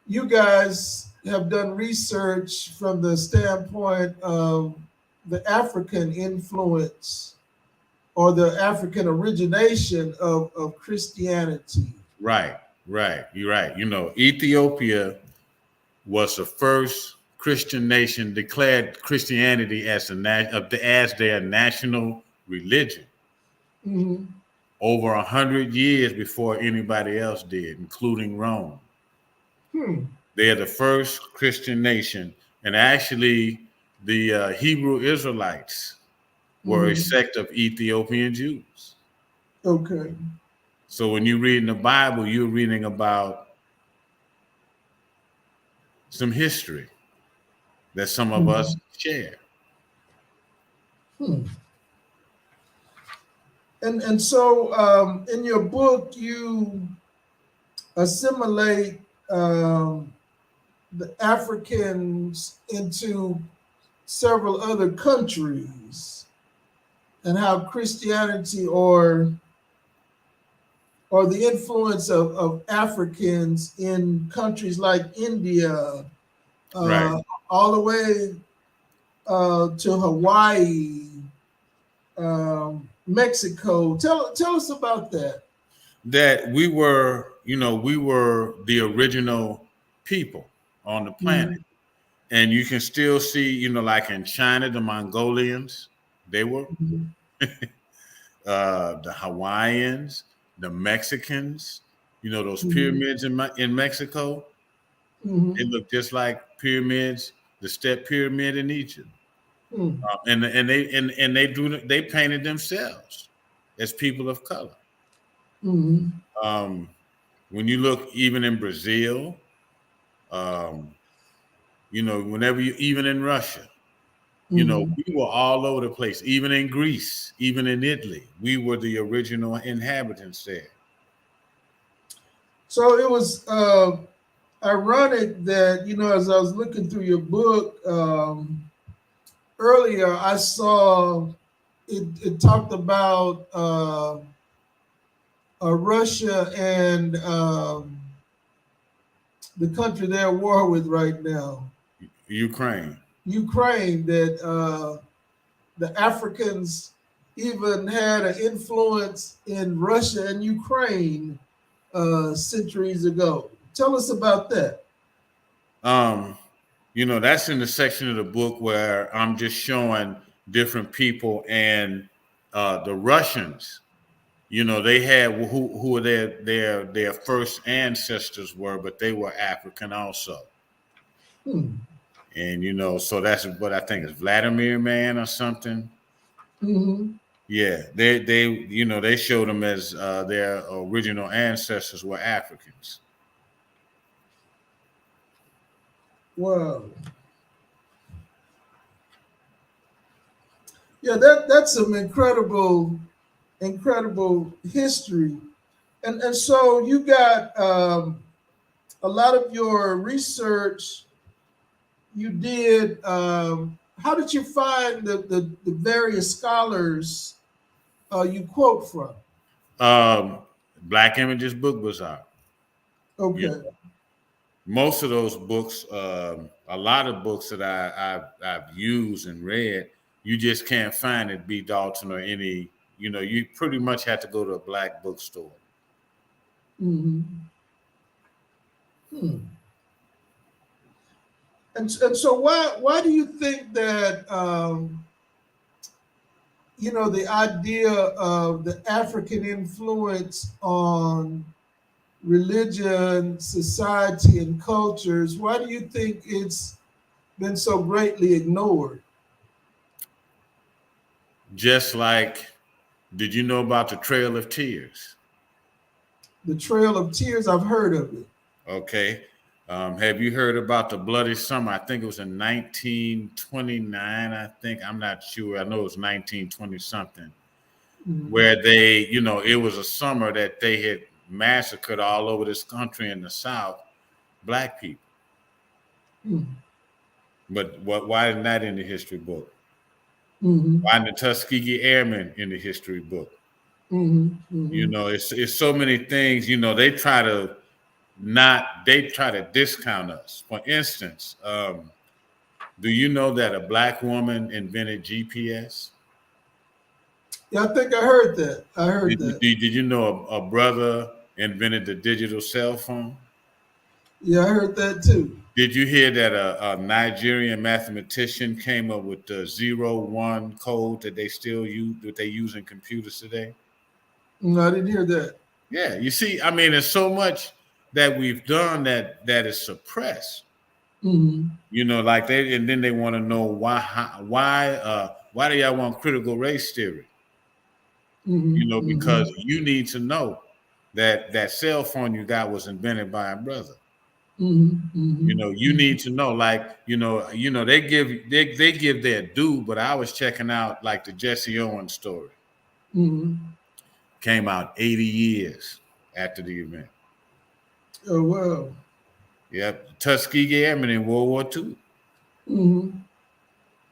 you guys have done research from the standpoint of the African influence or the African origination of Christianity. Right. Right. You're right. Ethiopia was the first Christian nation declared Christianity as as their national religion Mm-hmm. over 100 years before anybody else did, including Rome. Hmm. They are the first Christian nation, and actually, the Hebrew Israelites were a Mm-hmm. sect of Ethiopian Jews. Okay. So when you read in the Bible, you're reading about some history that some of us Mm-hmm. share. Hmm. And so in your book you assimilate the Africans into several other countries, and how Christianity or the influence of Africans in countries like India, Right. all the way to Hawaii, Mexico. Tell us about that. That we were the original people on the planet. Mhm. And you can still see, like in China, the Mongolians, they were Mhm. the Hawaiians, the Mexicans, those Mhm. pyramids in Mexico, they Mhm. look just like pyramids, the Step Pyramid in Egypt. Hmm. They painted themselves as people of color. Hmm. Um, when you look even in Brazil, um, whenever you even in Russia, Hmm. we were all over the place. Even in Greece, even in Italy, we were the original inhabitants there. So it was ironic that, as I was looking through your book earlier, I saw it talked about Russia and the country they're at war with right now, Ukraine. Ukraine, that the Africans even had an influence in Russia and Ukraine centuries ago. Tell us about that. Um, that's in the section of the book where I'm just showing different people and the Russians. They had who their first ancestors were, but they were African also. Hmm. And so that's what I think is Vladimir man or something. Hmm. Yeah, they showed them as their original ancestors were Africans. Wow. Yeah, that's some incredible history. And so you got a lot of your research you did. How did you find the various scholars you quote from? Um, Black Images Book Bazaar. You Okay. Most of those books, a lot of books that I've used and read, you just can't find at B. Dalton or any. You pretty much have to go to a black bookstore. Hmm. Hmm. And so why do you think that the idea of the African influence on religion, society, and cultures, why do you think it's been so greatly ignored? Just like, did you know about the Trail of Tears? The Trail of Tears, I've heard of it. Okay. Have you heard about the Bloody Summer? I think it was in 1929. I think, I'm not sure. I know it was 1920 something, Mhm. where it was a summer that they had massacred all over this country in the South, black people. Mhm. But why isn't that in the history book? Mhm. Why isn't the Tuskegee Airmen in the history book? Mhm. Mhm. It's so many things. They try to discount us. For instance, do you know that a black woman invented GPS? Yeah, I think I heard that. I heard Did you, that. did you know a brother invented the digital cell phone? Yeah, I heard that too. Did you hear that a Nigerian mathematician came up with the 0 1 code that they use in computers today? No, I didn't hear that. Yeah, you see, I mean, there's so much that we've done that is suppressed. Mhm. Like and then they want to know why do y'all want critical race theory? Mhm. Because Mhm. you need to know that cell phone you got was invented by a brother. Mhm. Mhm. You need to know, like, they give their due, but I was checking out like the Jesse Owens story. Mhm. Came out 80 years after the event. Oh wow. Yep, Tuskegee Airmen in World War II. Mhm.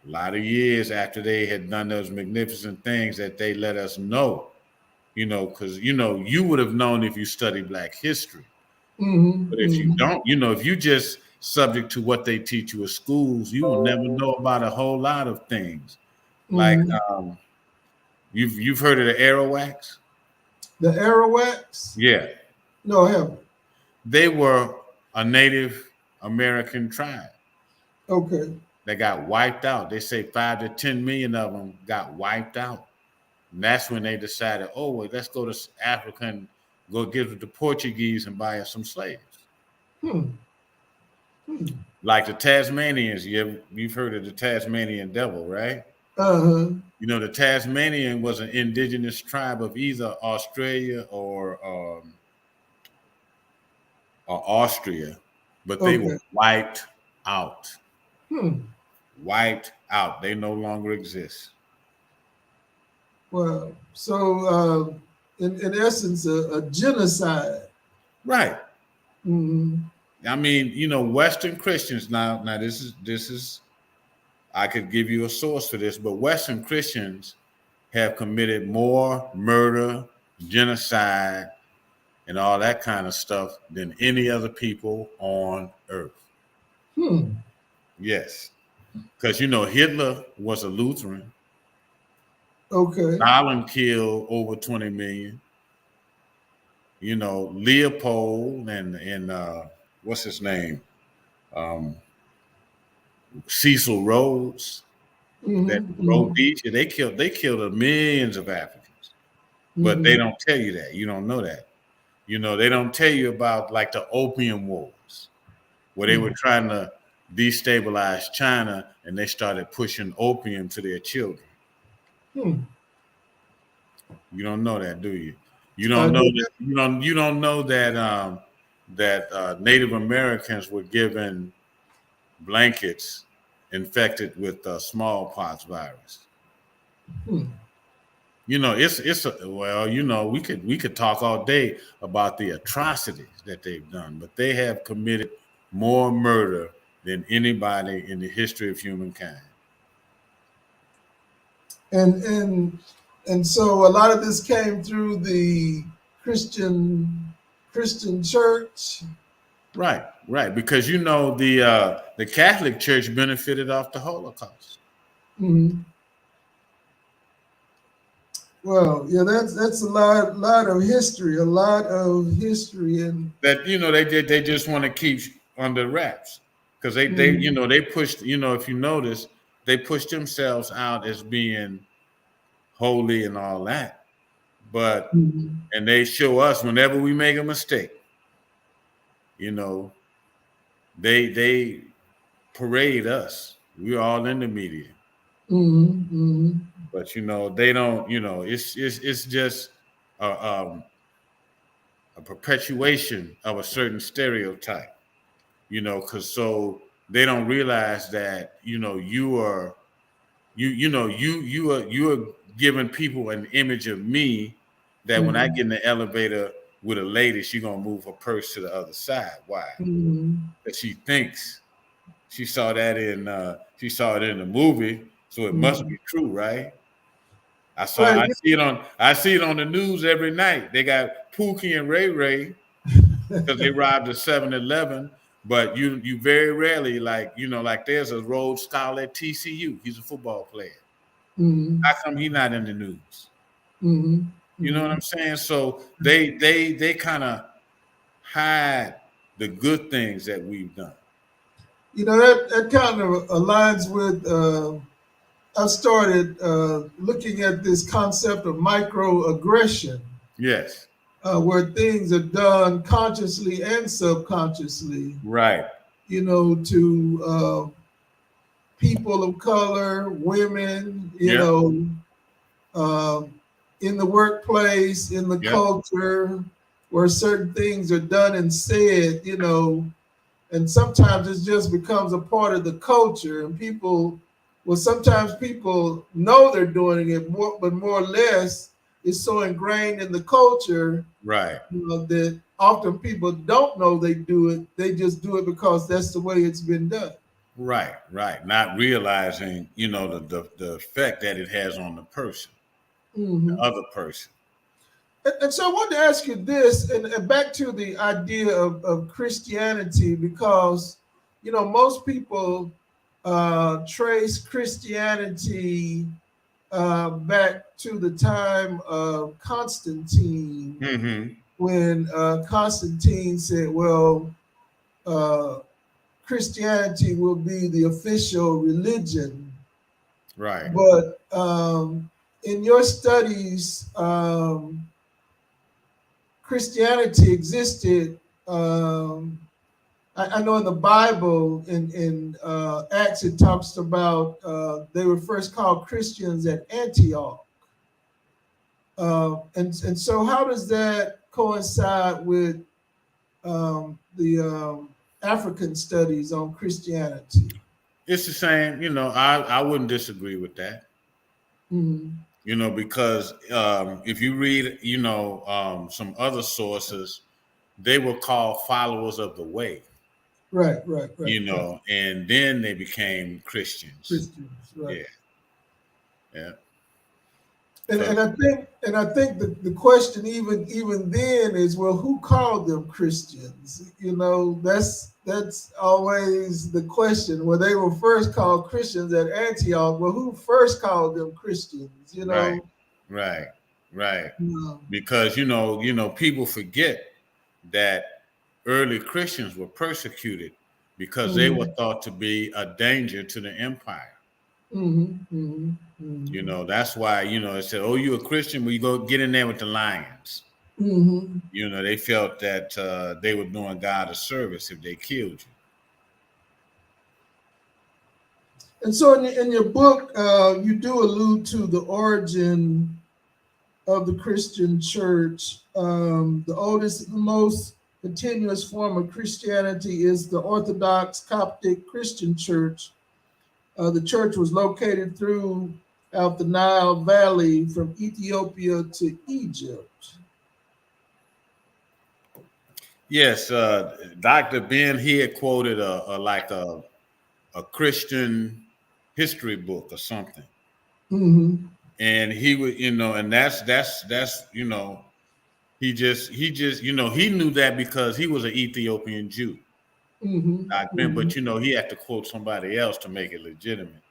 A lot of years after they had done those magnificent things that they let us know, because you would have known if you studied Black history. Mhm. But if you Mhm. don't, if you just subject to what they teach you at schools, you will never know about a whole lot of things. Like, Mhm. you've heard of the Arawaks? The Arawaks? Yeah, No, I haven't. they were a Native American tribe Okay. that got wiped out. They say 5 to 10 million of them got wiped out. And that's when they decided, oh, well, let's go to Africa and go give it to the Portuguese and buy us some slaves. Hmm. Like the Tasmanians, you've heard of the Tasmanian devil, right? Uh-huh. The Tasmanian was an indigenous tribe of either Australia or Austria, but they were Okay. wiped out. Hmm. Wiped out. They no longer exist. Well, so in essence, a genocide. Right. Mm-hmm. I mean, Western Christians now this is I could give you a source for this, but Western Christians have committed more murder, genocide, and all that kind of stuff than any other people on earth. Hmm. Yes. Because Hitler was a Lutheran. Okay. Stalin killed over 20 million. Leopold and what's his name? Um, Cecil Rhodes that Mm-hmm. Rhodesia, they killed millions of Africans. But they Mm-hmm. don't tell you that. You don't know that. They don't tell you about like the Opium Wars, where they were trying to destabilize China and they started pushing opium to their children. Hmm. You don't know that, do you? You I don't know do. that. You don't know that Native Americans were given blankets infected with smallpox virus. Hmm. We could talk all day about the atrocities that they've done, but they have committed more murder than anybody in the history of humankind. And and and so a lot of this came through the Christian church. Right, right, because the Catholic Church benefited off the Holocaust. Mhm. Well, yeah, that's a lot of history, and That they just want to keep under wraps because mhm, they pushed if you notice they pushed themselves out as being holy and all that. But mhm. and they show us whenever we make a mistake, you know, they parade us. We're all in the media, Mhm, mhm, but they don't. It's just a, um, a perpetuation of a certain stereotype. Because so they don't realize that you are you are giving people an image of me that when I mhm, get in the elevator with a lady, she's gonna move her purse to the other side. Why? mhm, Because she thinks she saw it in the movie, so it must be mhm. true, right? Well, I see it on the news every night. They got Pookie and Ray Ray because they robbed a 7-Eleven. But you very rarely like there's a Rhodes Scholar at TCU. He's a football player. mhm, How come he not in the news? mhm, You know what mhm. I'm saying? So they kind of hide the good things that we've done. That kind of aligns with. I started looking at this concept of microaggression, Yes. where things are done consciously and subconsciously. Right. To people of color, women, Yep. um, in the workplace, in the Yep. culture, where certain things are done and said, and sometimes it just becomes a part of the culture. And sometimes people know they're doing it, but more or less, it's so ingrained in the culture Right. that often people don't know they do it. They just do it because that's the way it's been done. Right. Right. Not realizing, the effect that it has on the person, the Hmm. other person. And so I wanted to ask you this, and back to the idea of Christianity, because most people trace Christianity back to the time of Constantine, Mm-hmm. when Constantine said, "Well, uh, Christianity will be the official religion." Right. But in your studies, Christianity existed. I know in the Bible, in Acts, it talks about they were first called Christians at Antioch. And so how does that coincide with the African studies on Christianity? It's the same, I wouldn't disagree with that. Mm-hmm. Because if you read, some other sources, they were called followers of the way, Right. and then they became Christians. Christians, right. Yeah. Yeah. And, 'Cause- and I think the question even then is, well, who called them Christians? That's always the question. Well, they were first called Christians at Antioch. Well, who first called them Christians? Right. Because people forget that early Christians were persecuted because they were thought to be a danger to the empire. That's why, it said, oh, you a Christian, well, you go get in there with the lions. They felt that they were doing God a service if they killed you. And so in your book, you do allude to the origin of the Christian church. The oldest, most continuous form of Christianity is the Orthodox Coptic Christian Church. The church was located throughout the Nile Valley from Ethiopia to Egypt. Yes, Dr. Ben, he had quoted a Christian history book or something. And he would, and that's he just he knew that because he was an Ethiopian Jew. Ben, but he had to quote somebody else to make it legitimate.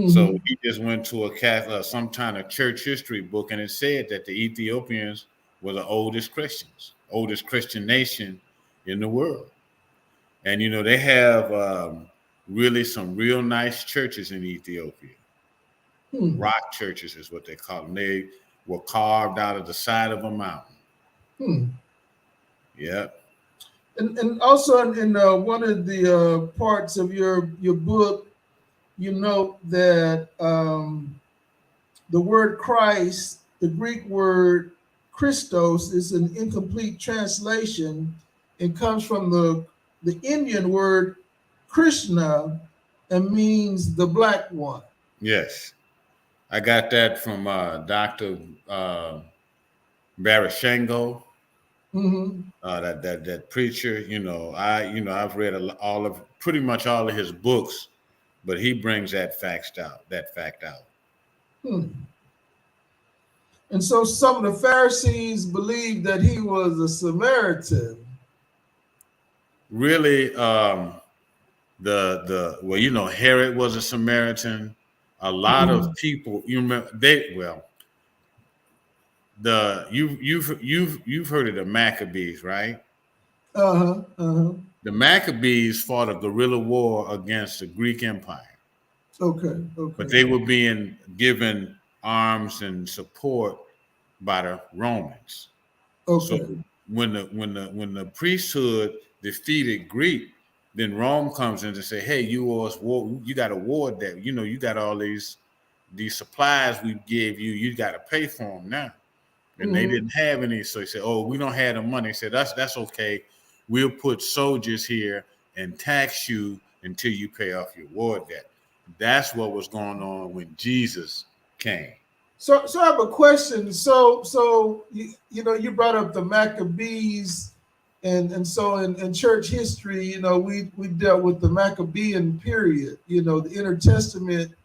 So he just went to a Catholic, some kind of church history book, and it said that the Ethiopians were the oldest Christian nation in the world. And they have really some real nice churches in Ethiopia. Rock churches is what they call them. They were carved out of the side of a mountain. Yeah. And also in one of the parts of your book, you note that the word Christ, the Greek word Christos, is an incomplete translation and comes from the Indian word Krishna and means the black one. Yes. I got that from Dr. Barashango. That preacher, I've read pretty much all of his books, but he brings that fact out. And so some of the Pharisees believed that he was a Samaritan. Really, Herod was a Samaritan. A lot of people, you've heard of the Maccabees, right? The Maccabees fought a guerrilla war against the Greek Empire. Okay. But they were being given arms and support by the Romans. Okay. So when the priesthood defeated Greek, then Rome comes in to say, hey, you owe us war, you got a war debt. You got all these supplies we gave you, you got to pay for them now. And they didn't have any, so they said, oh, we don't have the money. They said, that's okay. We'll put soldiers here and tax you until you pay off your war debt. That's what was going on when Jesus came. So I have a question. So you brought up the Maccabees, and so in church history, we dealt with the Maccabean period, the intertestament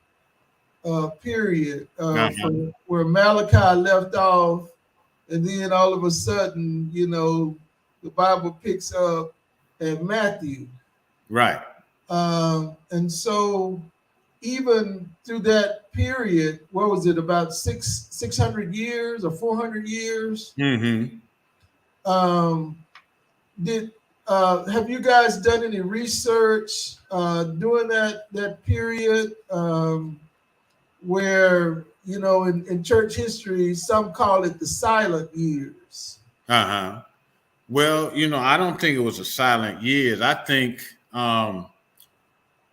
period, from where Malachi left off, and then all of a sudden, the Bible picks up at Matthew. Right. And so even through that period, what was it, about 600 years or 400 years? Have you guys done any research during that period, where in church history some call it the silent years? Well, I don't think it was a silent years. I think,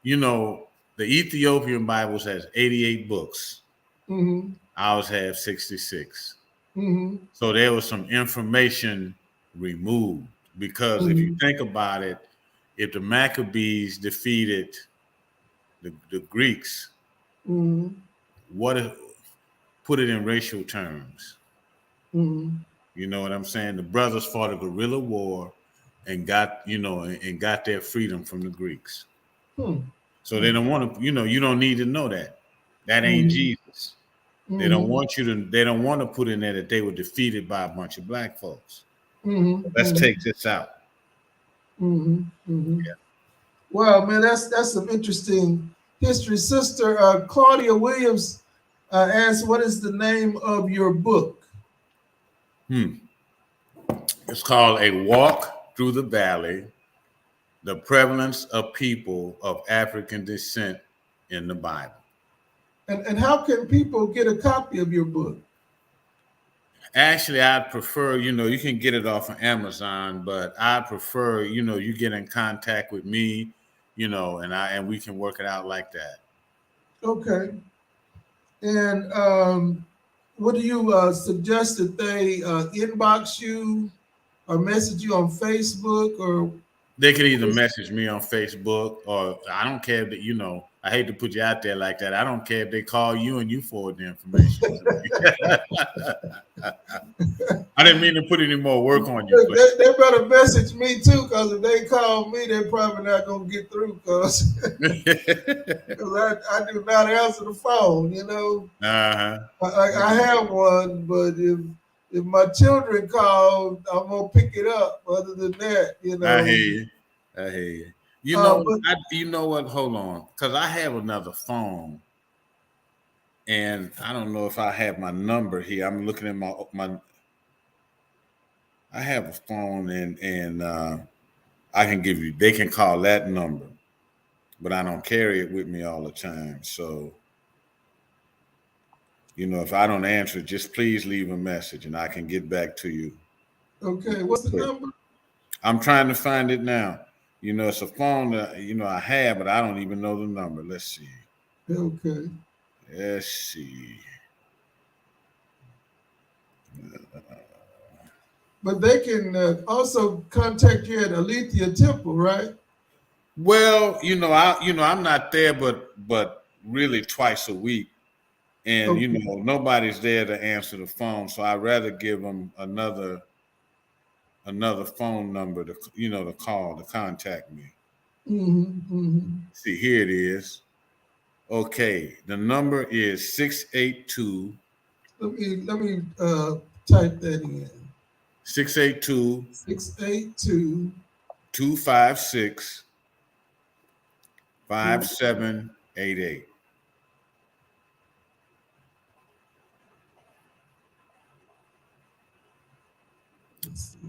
you know, the Ethiopian Bibles has 88 books. Mm-hmm. Ours have 66. Mm-hmm. So there was some information removed because if you Mm-hmm. think about it, if the Maccabees defeated the Greeks, Mm-hmm. what if, put it in racial terms? Mm-hmm. You know what I'm saying? The brothers fought a guerrilla war and got their freedom from the Greeks. Hmm. So they don't want to, you don't need to know that. That ain't Mm-hmm. Jesus. They don't Mm-hmm. want you to, they don't want to put in there that they were defeated by a bunch of black folks. Mm-hmm. Let's Mm-hmm. take this out. Mm-hmm. Mm-hmm. Yeah. Wow, man, that's some interesting history. Sister Claudia Williams asked, "What is the name of your book?" It's called A Walk Through the Valley, the Prevalence of People of African Descent in the Bible. And how can people get a copy of your book? Actually, I'd prefer, you can get it off of Amazon, but I prefer, you get in contact with me, and we can work it out like that. Okay. And what do you suggest that they inbox you or message you on Facebook or? They could either message me on Facebook or I don't care that, I hate to put you out there like that. I don't care if they call you and you forward the information to me. I didn't mean to put any more work on you. They better message me too, because if they call me, they're probably not going to get through because I do not answer the phone, Uh-huh. I have one, but if my children call, I'm going to pick it up. Other than that, I hear you. I hear you. You know what? Hold on, because I have another phone, and I don't know if I have my number here. I'm looking at my. I have a phone, and I can give you. They can call that number, but I don't carry it with me all the time. So, if I don't answer, just please leave a message, and I can get back to you. Okay, what's the number? I'm trying to find it now. It's a phone that I have, but I don't even know the number. Let's see. Okay. Let's see. But they can also contact you at Alethea Temple, right? Well, I'm not there, but really twice a week, and Okay. nobody's there to answer the phone, so I'd rather give them another phone number to call to contact me. Mm-hmm, mm-hmm. See, here it is. Okay, the number is 682. Let me type that in. 682 682 256 5788.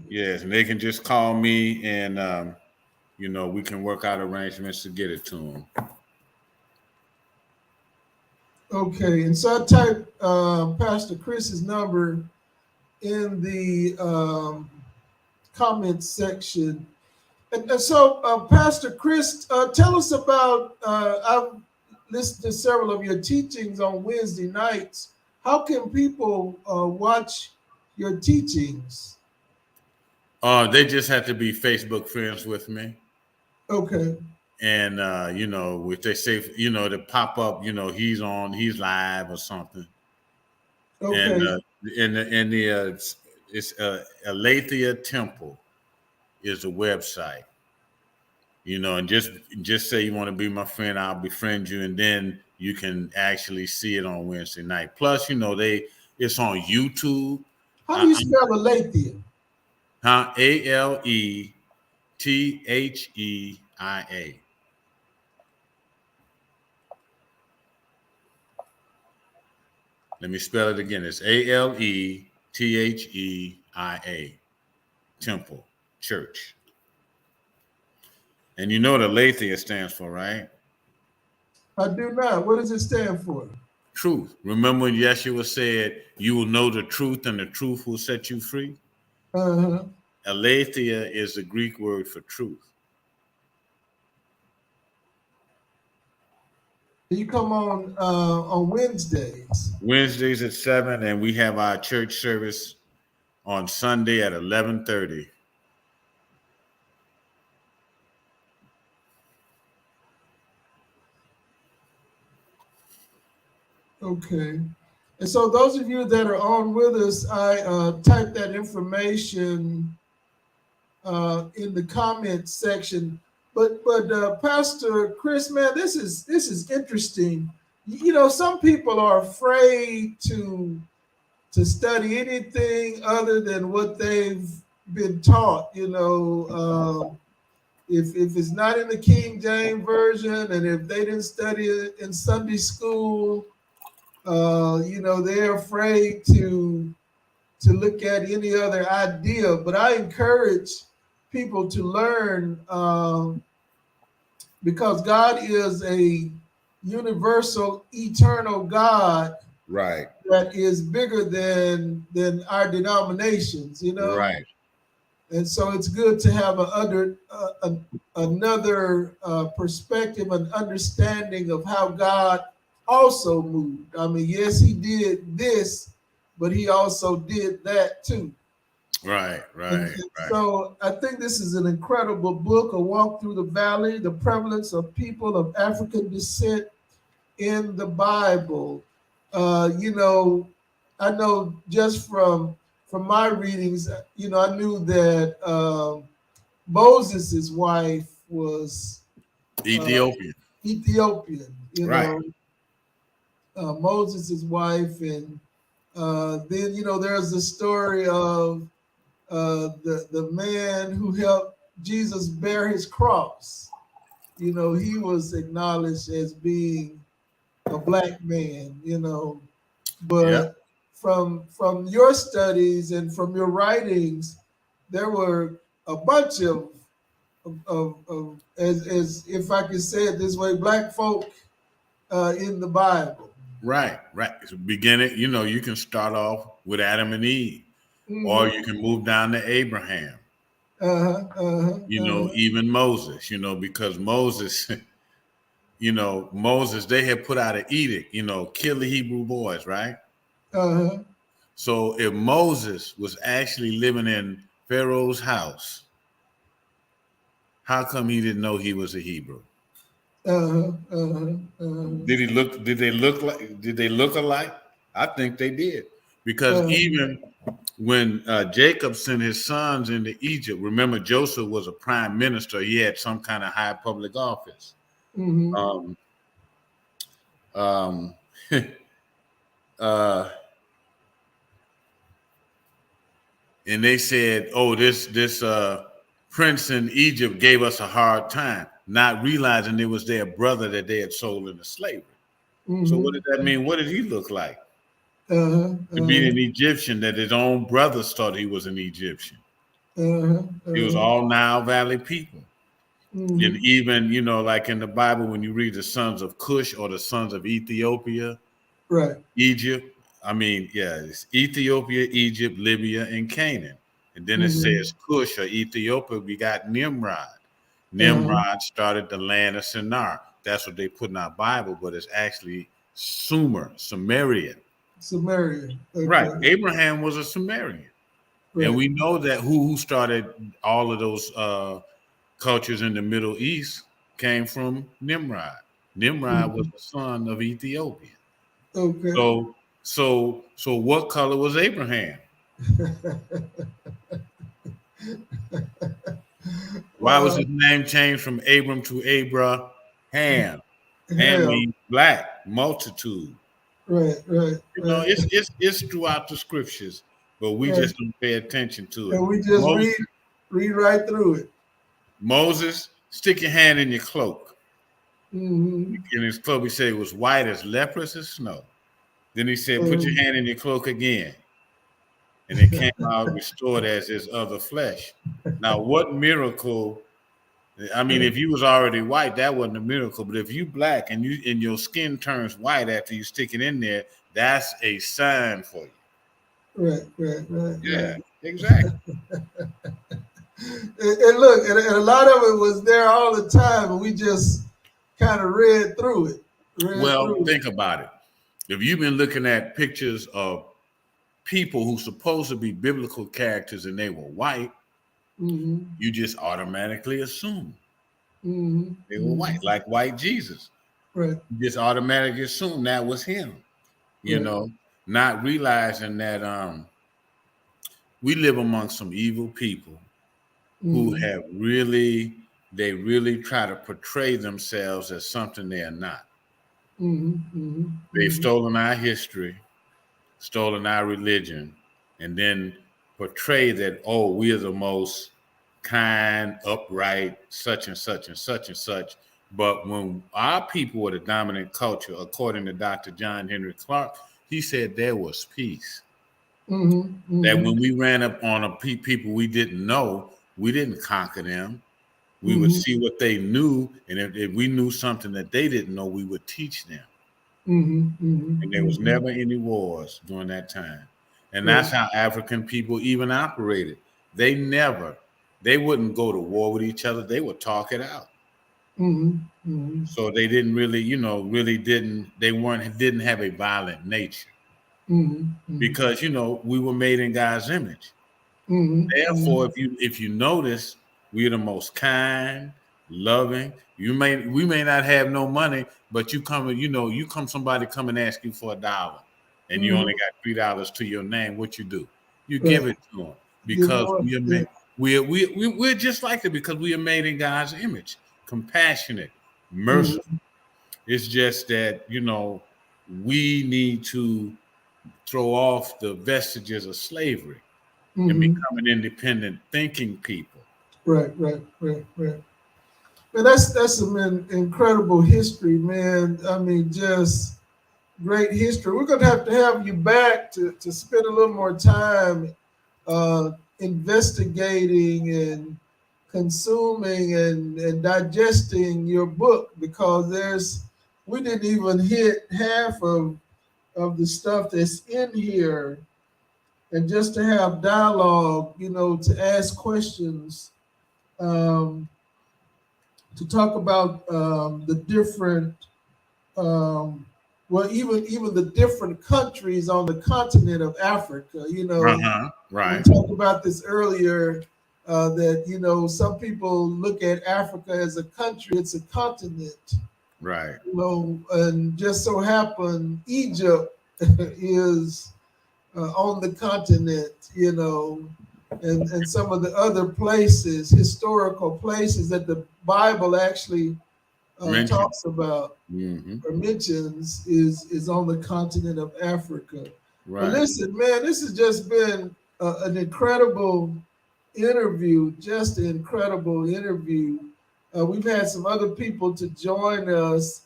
Yes, and they can just call me, and we can work out arrangements to get it to them. Okay, and so I typed Pastor Chris's number in the comments section. And so, Pastor Chris, tell us about, I've listened to several of your teachings on Wednesday nights. How can people watch your teachings? They just have to be Facebook friends with me. Okay. And, if they say, to pop up, he's live or something. Okay. And it's Alethea Temple is the website. And just say you want to be my friend, I'll befriend you, and then you can actually see it on Wednesday night. Plus, it's on YouTube. How do you spell Alethea? Aletheia. Let me spell it again. It's Aletheia. Temple Church. And you know what Aletheia stands for, right? I do not. What does it stand for? Truth. Remember when Yeshua said, you will know the truth and the truth will set you free? Uh-huh. Aletheia is the Greek word for truth. You come on Wednesdays. Wednesdays at 7, and we have our church service on Sunday at 11:30. Okay. And so those of you that are on with us, I typed that information in the comment section. But Pastor Chris, man, this is interesting. You know, some people are afraid to study anything other than what they've been taught. You know, if it's not in the King James version, and if they didn't study it in Sunday school, you know, they're afraid to look at any other idea. But I encourage people to learn, because God is a universal, eternal God, Right. that is bigger than our denominations, you know. Right. And so it's good to have another perspective and understanding of how God also moved. I mean, yes, he did this, but he also did that too. Right. And so I think this is an incredible book, A Walk Through the Valley, the prevalence of people of African descent in the Bible. You know, I know just from my readings, you know, I knew that Moses' wife was Ethiopian. You right. know, Moses' wife, and then you know there's the story of the man who helped Jesus bear his cross. You know, he was acknowledged as being a black man. You know, but Yep. from your studies and from your writings, there were a bunch of as if I could say it this way, black folk in the Bible. Right. It's a beginning, you know, you can start off with Adam and Eve, or you can move down to Abraham. You know, even Moses, you know, because Moses, you know, they had put out an edict, you know, kill the Hebrew boys, right? So if Moses was actually living in Pharaoh's house, how come he didn't know he was a Hebrew? Did he look? Did they look like? Did they look alike? I think they did, because even when Jacob sent his sons into Egypt, remember Joseph was a prime minister. He had some kind of high public office. Um, um, and they said, "Oh, this prince in Egypt gave us a hard time," not realizing it was their brother that they had sold into slavery. So what did that mean? What did he look like? To be an Egyptian, that his own brothers thought he was an Egyptian. He was all Nile Valley people. And even, you know, like in the Bible, when you read the sons of Cush or the sons of Ethiopia, right, Egypt, I mean, yeah, it's Ethiopia, Egypt, Libya, and Canaan. And then it says Cush or Ethiopia, we got Nimrod. Nimrod started the land of Shinar. That's what they put in our Bible, but it's actually Sumerian. Okay. Right. Abraham was a Sumerian. Right. And we know that who started all of those cultures in the Middle East came from Nimrod. Nimrod was the son of Ethiopia. Okay. So what color was Abraham? Why was his name changed from Abram to Abraham? Ham means black, multitude. Right. You know, it's throughout the scriptures, but we just don't pay attention to it. And we just read right through it. Moses, stick your hand in your cloak. In his cloak, he said it was white as leprous as snow. Then he said, put your hand in your cloak again. And it came out restored as his other flesh. Now, what miracle? I mean, if you was already white, that wasn't a miracle. But if you black and your skin turns white after you stick it in there, that's a sign for you. Right. Yeah, exactly. And look, and a lot of it was there all the time, and we just kind of read through it. Well, think about it. If you've been looking at pictures of people who supposed to be biblical characters and they were white, you just automatically assume they were white, like white Jesus. Right. You just automatically assume that was him, you know, not realizing that we live among some evil people who have they really try to portray themselves as something they are not. They've stolen our history, stolen our religion, and then portray that, oh, we are the most kind, upright, such and such and such and such. But when our people were the dominant culture, according to Dr. John Henry Clark, he said there was peace. That when we ran up on people we didn't know, we didn't conquer them. We would see what they knew, and if we knew something that they didn't know, we would teach them. And there was never any wars during that time. And that's how African people even operated. They wouldn't go to war with each other. They would talk it out. So they didn't really, didn't have a violent nature. Because, we were made in God's image. Therefore, if you notice, we're the most kind, loving. We may not have no money, but somebody come and ask you for $1, and you only got $3 to your name. What you do? You give it to them because we're just like that because we are made in God's image, compassionate, merciful. It's just that we need to throw off the vestiges of slavery and become an independent thinking people. Right. Man, that's some incredible history, man. I mean, just great history. We're gonna have you back to spend a little more time investigating and consuming and digesting your book, because we didn't even hit half of the stuff that's in here. And just to have dialogue, to ask questions, to talk about the different, even the different countries on the continent of Africa. Right. We talked about this earlier, that some people look at Africa as a country. It's a continent. Right. And just so happen Egypt is on the continent, and some of the other places, historical places that the Bible actually talks about or mentions is on the continent of Africa. Right. But listen, man, this has just been an incredible interview, just an incredible interview. We've had some other people to join us.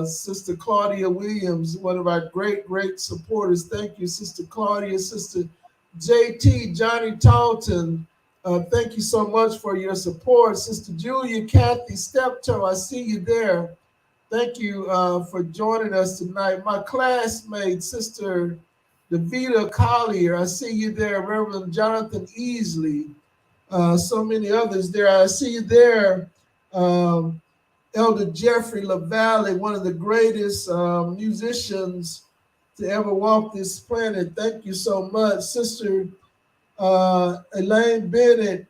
Sister Claudia Williams, one of our great supporters. Thank you, Sister Claudia. Sister JT, Johnny Talton, thank you so much for your support. Sister Julia, Kathy Steptoe, I see you there. Thank you for joining us tonight. My classmate, Sister Davida Collier, I see you there. Reverend Jonathan Easley, so many others there. I see you there. Elder Jeffrey LaValle, one of the greatest musicians to ever walk this planet. Thank you so much. Sister Elaine Bennett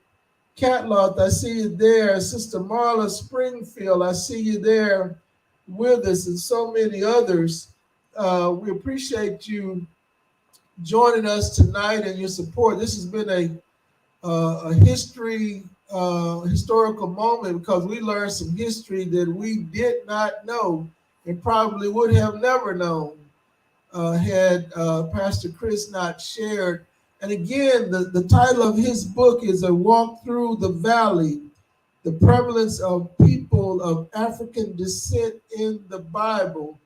Catloth, I see you there. Sister Marla Springfield, I see you there with us, and so many others. We appreciate you joining us tonight and your support. This has been a historical moment, because we learned some history that we did not know and probably would have never known had Pastor Chris not shared. And again, the title of his book is A Walk Through the Valley, the Prevalence of People of African Descent in the Bible.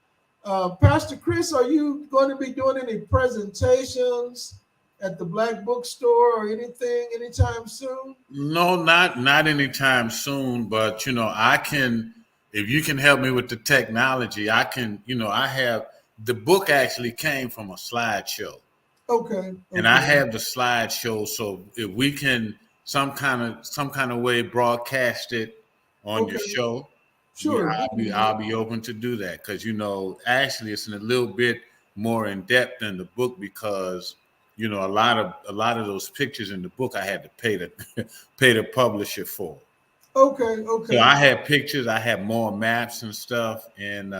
Pastor Chris, are you going to be doing any presentations at the Black Bookstore or anything anytime soon? No, not anytime soon, but I can, if you can help me with the technology, I can, I have, the book actually came from a slideshow. Okay. And I have the slideshow, so if we can some kind of way broadcast it on your Okay, show, sure. I'll be open to do that, because actually it's in a little bit more in depth than the book, because a lot of those pictures in the book I had to pay the pay the publisher for. Okay, So okay. I had pictures, I had more maps and stuff, and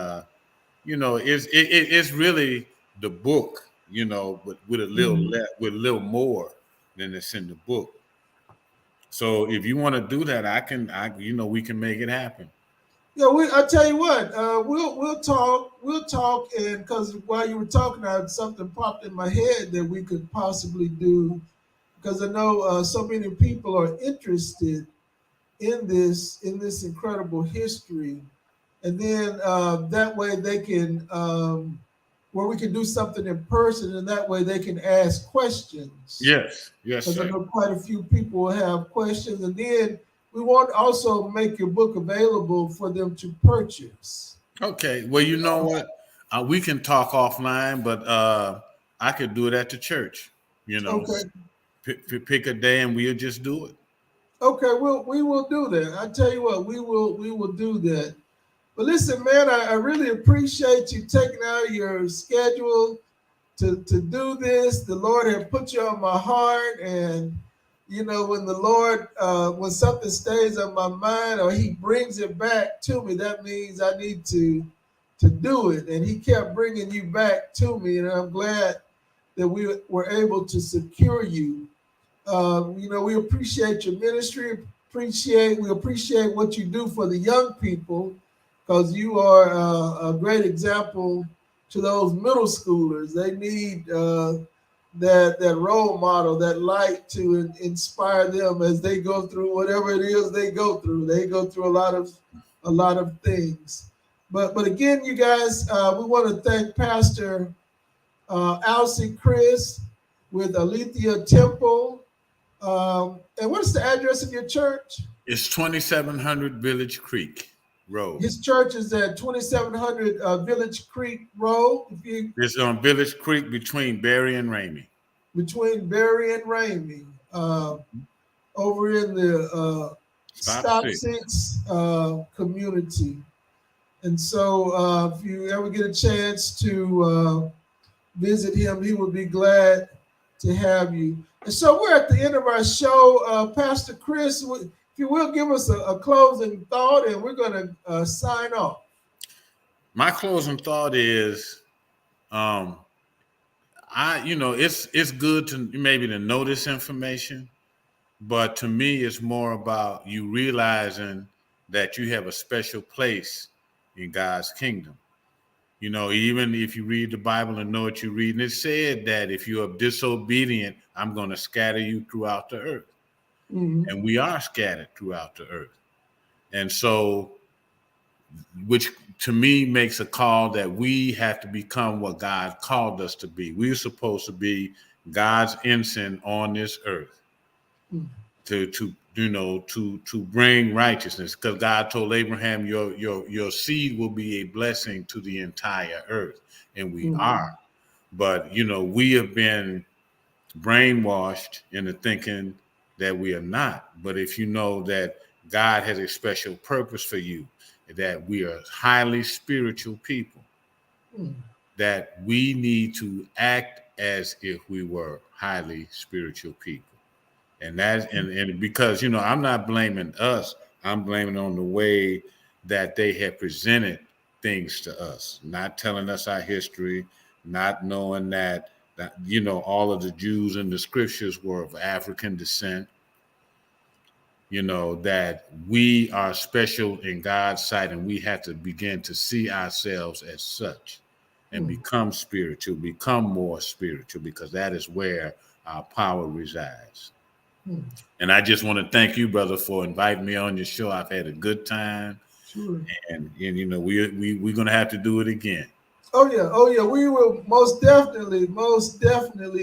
it's really the book, but with Mhm. with a little more than it's in the book. So if you want to do that, we can make it happen. Yeah, I tell you what, we'll talk, and because while you were talking, something popped in my head that we could possibly do, because I know so many people are interested in this incredible history, and then that way they can where we can do something in person, and that way they can ask questions, Yes, yes, because I sir. know quite a few people will have questions, and then we want to also make your book available for them to purchase. Okay. Well, you know what? We can talk offline, but I could do it at the church. You know, Okay, pick a day and we'll just do it. okay, we will do that. I tell you what, we will do that. But listen, man, I really appreciate you taking out your schedule to do this. The Lord had put you on my heart, and when the Lord when something stays on my mind or He brings it back to me, that means I need to do it. And He kept bringing you back to me, and I'm glad that we were able to secure you. We appreciate your ministry. We appreciate what you do for the young people, because you are a great example to those middle schoolers. They need that role model, that light to inspire them as they go through whatever it is they go through. They go through a lot of things. But again, you guys, we want to thank Pastor Alcee Chris with Alethea Temple. And what's the address of your church? It's 2700 Village Creek Road. His church is at 2700 Village Creek Road. It's on Village Creek between Berry and Ramey. Between Berry and Ramey, over in the Stop Stop Six. Six community. And so, if you ever get a chance to visit him, he would be glad to have you. And so we're at the end of our show. Pastor Chris, if you will give us a closing thought, and we're going to sign off. My closing thought is, it's good to maybe to know this information, but to me, it's more about you realizing that you have a special place in God's kingdom. Even if you read the Bible and know what you're reading, it said that if you are disobedient, I'm going to scatter you throughout the earth. Mm-hmm. And we are scattered throughout the earth. And so, which to me makes a call that we have to become what God called us to be. We're supposed to be God's ensign on this earth to bring righteousness, because God told Abraham, your seed will be a blessing to the entire earth, and we are. But we have been brainwashed into thinking that we are not. But if you know that God has a special purpose for you, that we are highly spiritual people, that we need to act as if we were highly spiritual people. And because I'm not blaming us, I'm blaming on the way that they have presented things to us, not telling us our history, not knowing that all of the Jews in the scriptures were of African descent. That we are special in God's sight, and we have to begin to see ourselves as such and become spiritual, become more spiritual, because that is where our power resides. And I just want to thank you, brother, for inviting me on your show. I've had a good time. Sure. And we're going to have to do it again. Oh yeah. We will most definitely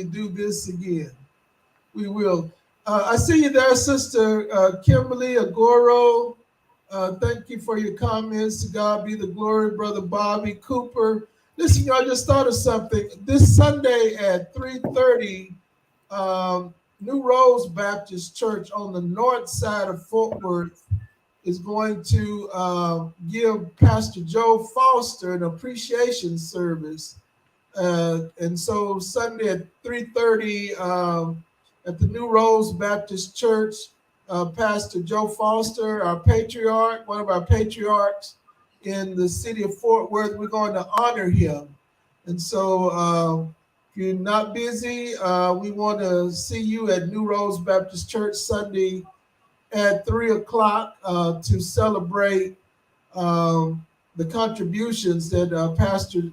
do this again. We will. I see you there, Sister Kimberly Agoro. Thank you for your comments. To God be the glory, Brother Bobby Cooper. Listen, y'all, just thought of something. This Sunday at 3:30, New Rose Baptist Church on the north side of Fort Worth is going to give Pastor Joe Foster an appreciation service. And so Sunday at 3:30 at the New Rose Baptist Church, Pastor Joe Foster, our patriarch, one of our patriarchs in the city of Fort Worth, we're going to honor him. And so if you're not busy, we want to see you at New Rose Baptist Church Sunday at 3 o'clock to celebrate the contributions that Pastor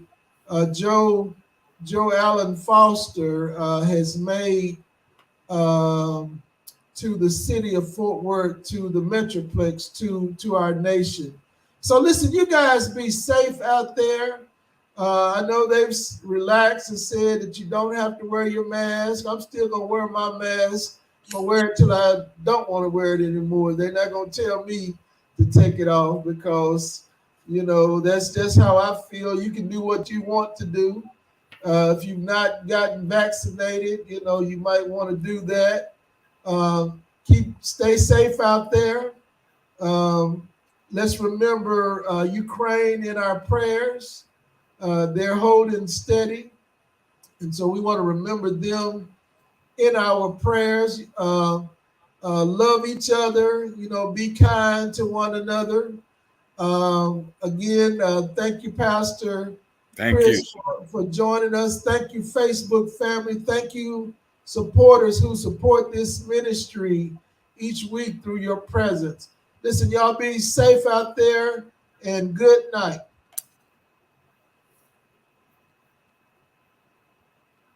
Joe Allen Foster has made to the city of Fort Worth, to the Metroplex, to our nation. So listen, you guys be safe out there. I know they've relaxed and said that you don't have to wear your mask. I'm still going to wear my mask. I'm going to wear it till I don't want to wear it anymore. They're not going to tell me to take it off because, you know, that's just how I feel. You can do what you want to do. If you've not gotten vaccinated, you know, you might want to do that. Stay safe out there. Let's remember Ukraine in our prayers. They're holding steady. And so we want to remember them in our prayers. Love each other, you know, be kind to one another. Again, thank you, Pastor Chris, for joining us. Thank you, Facebook family. Thank you, supporters who support this ministry each week through your presence. Listen, y'all be safe out there and good night.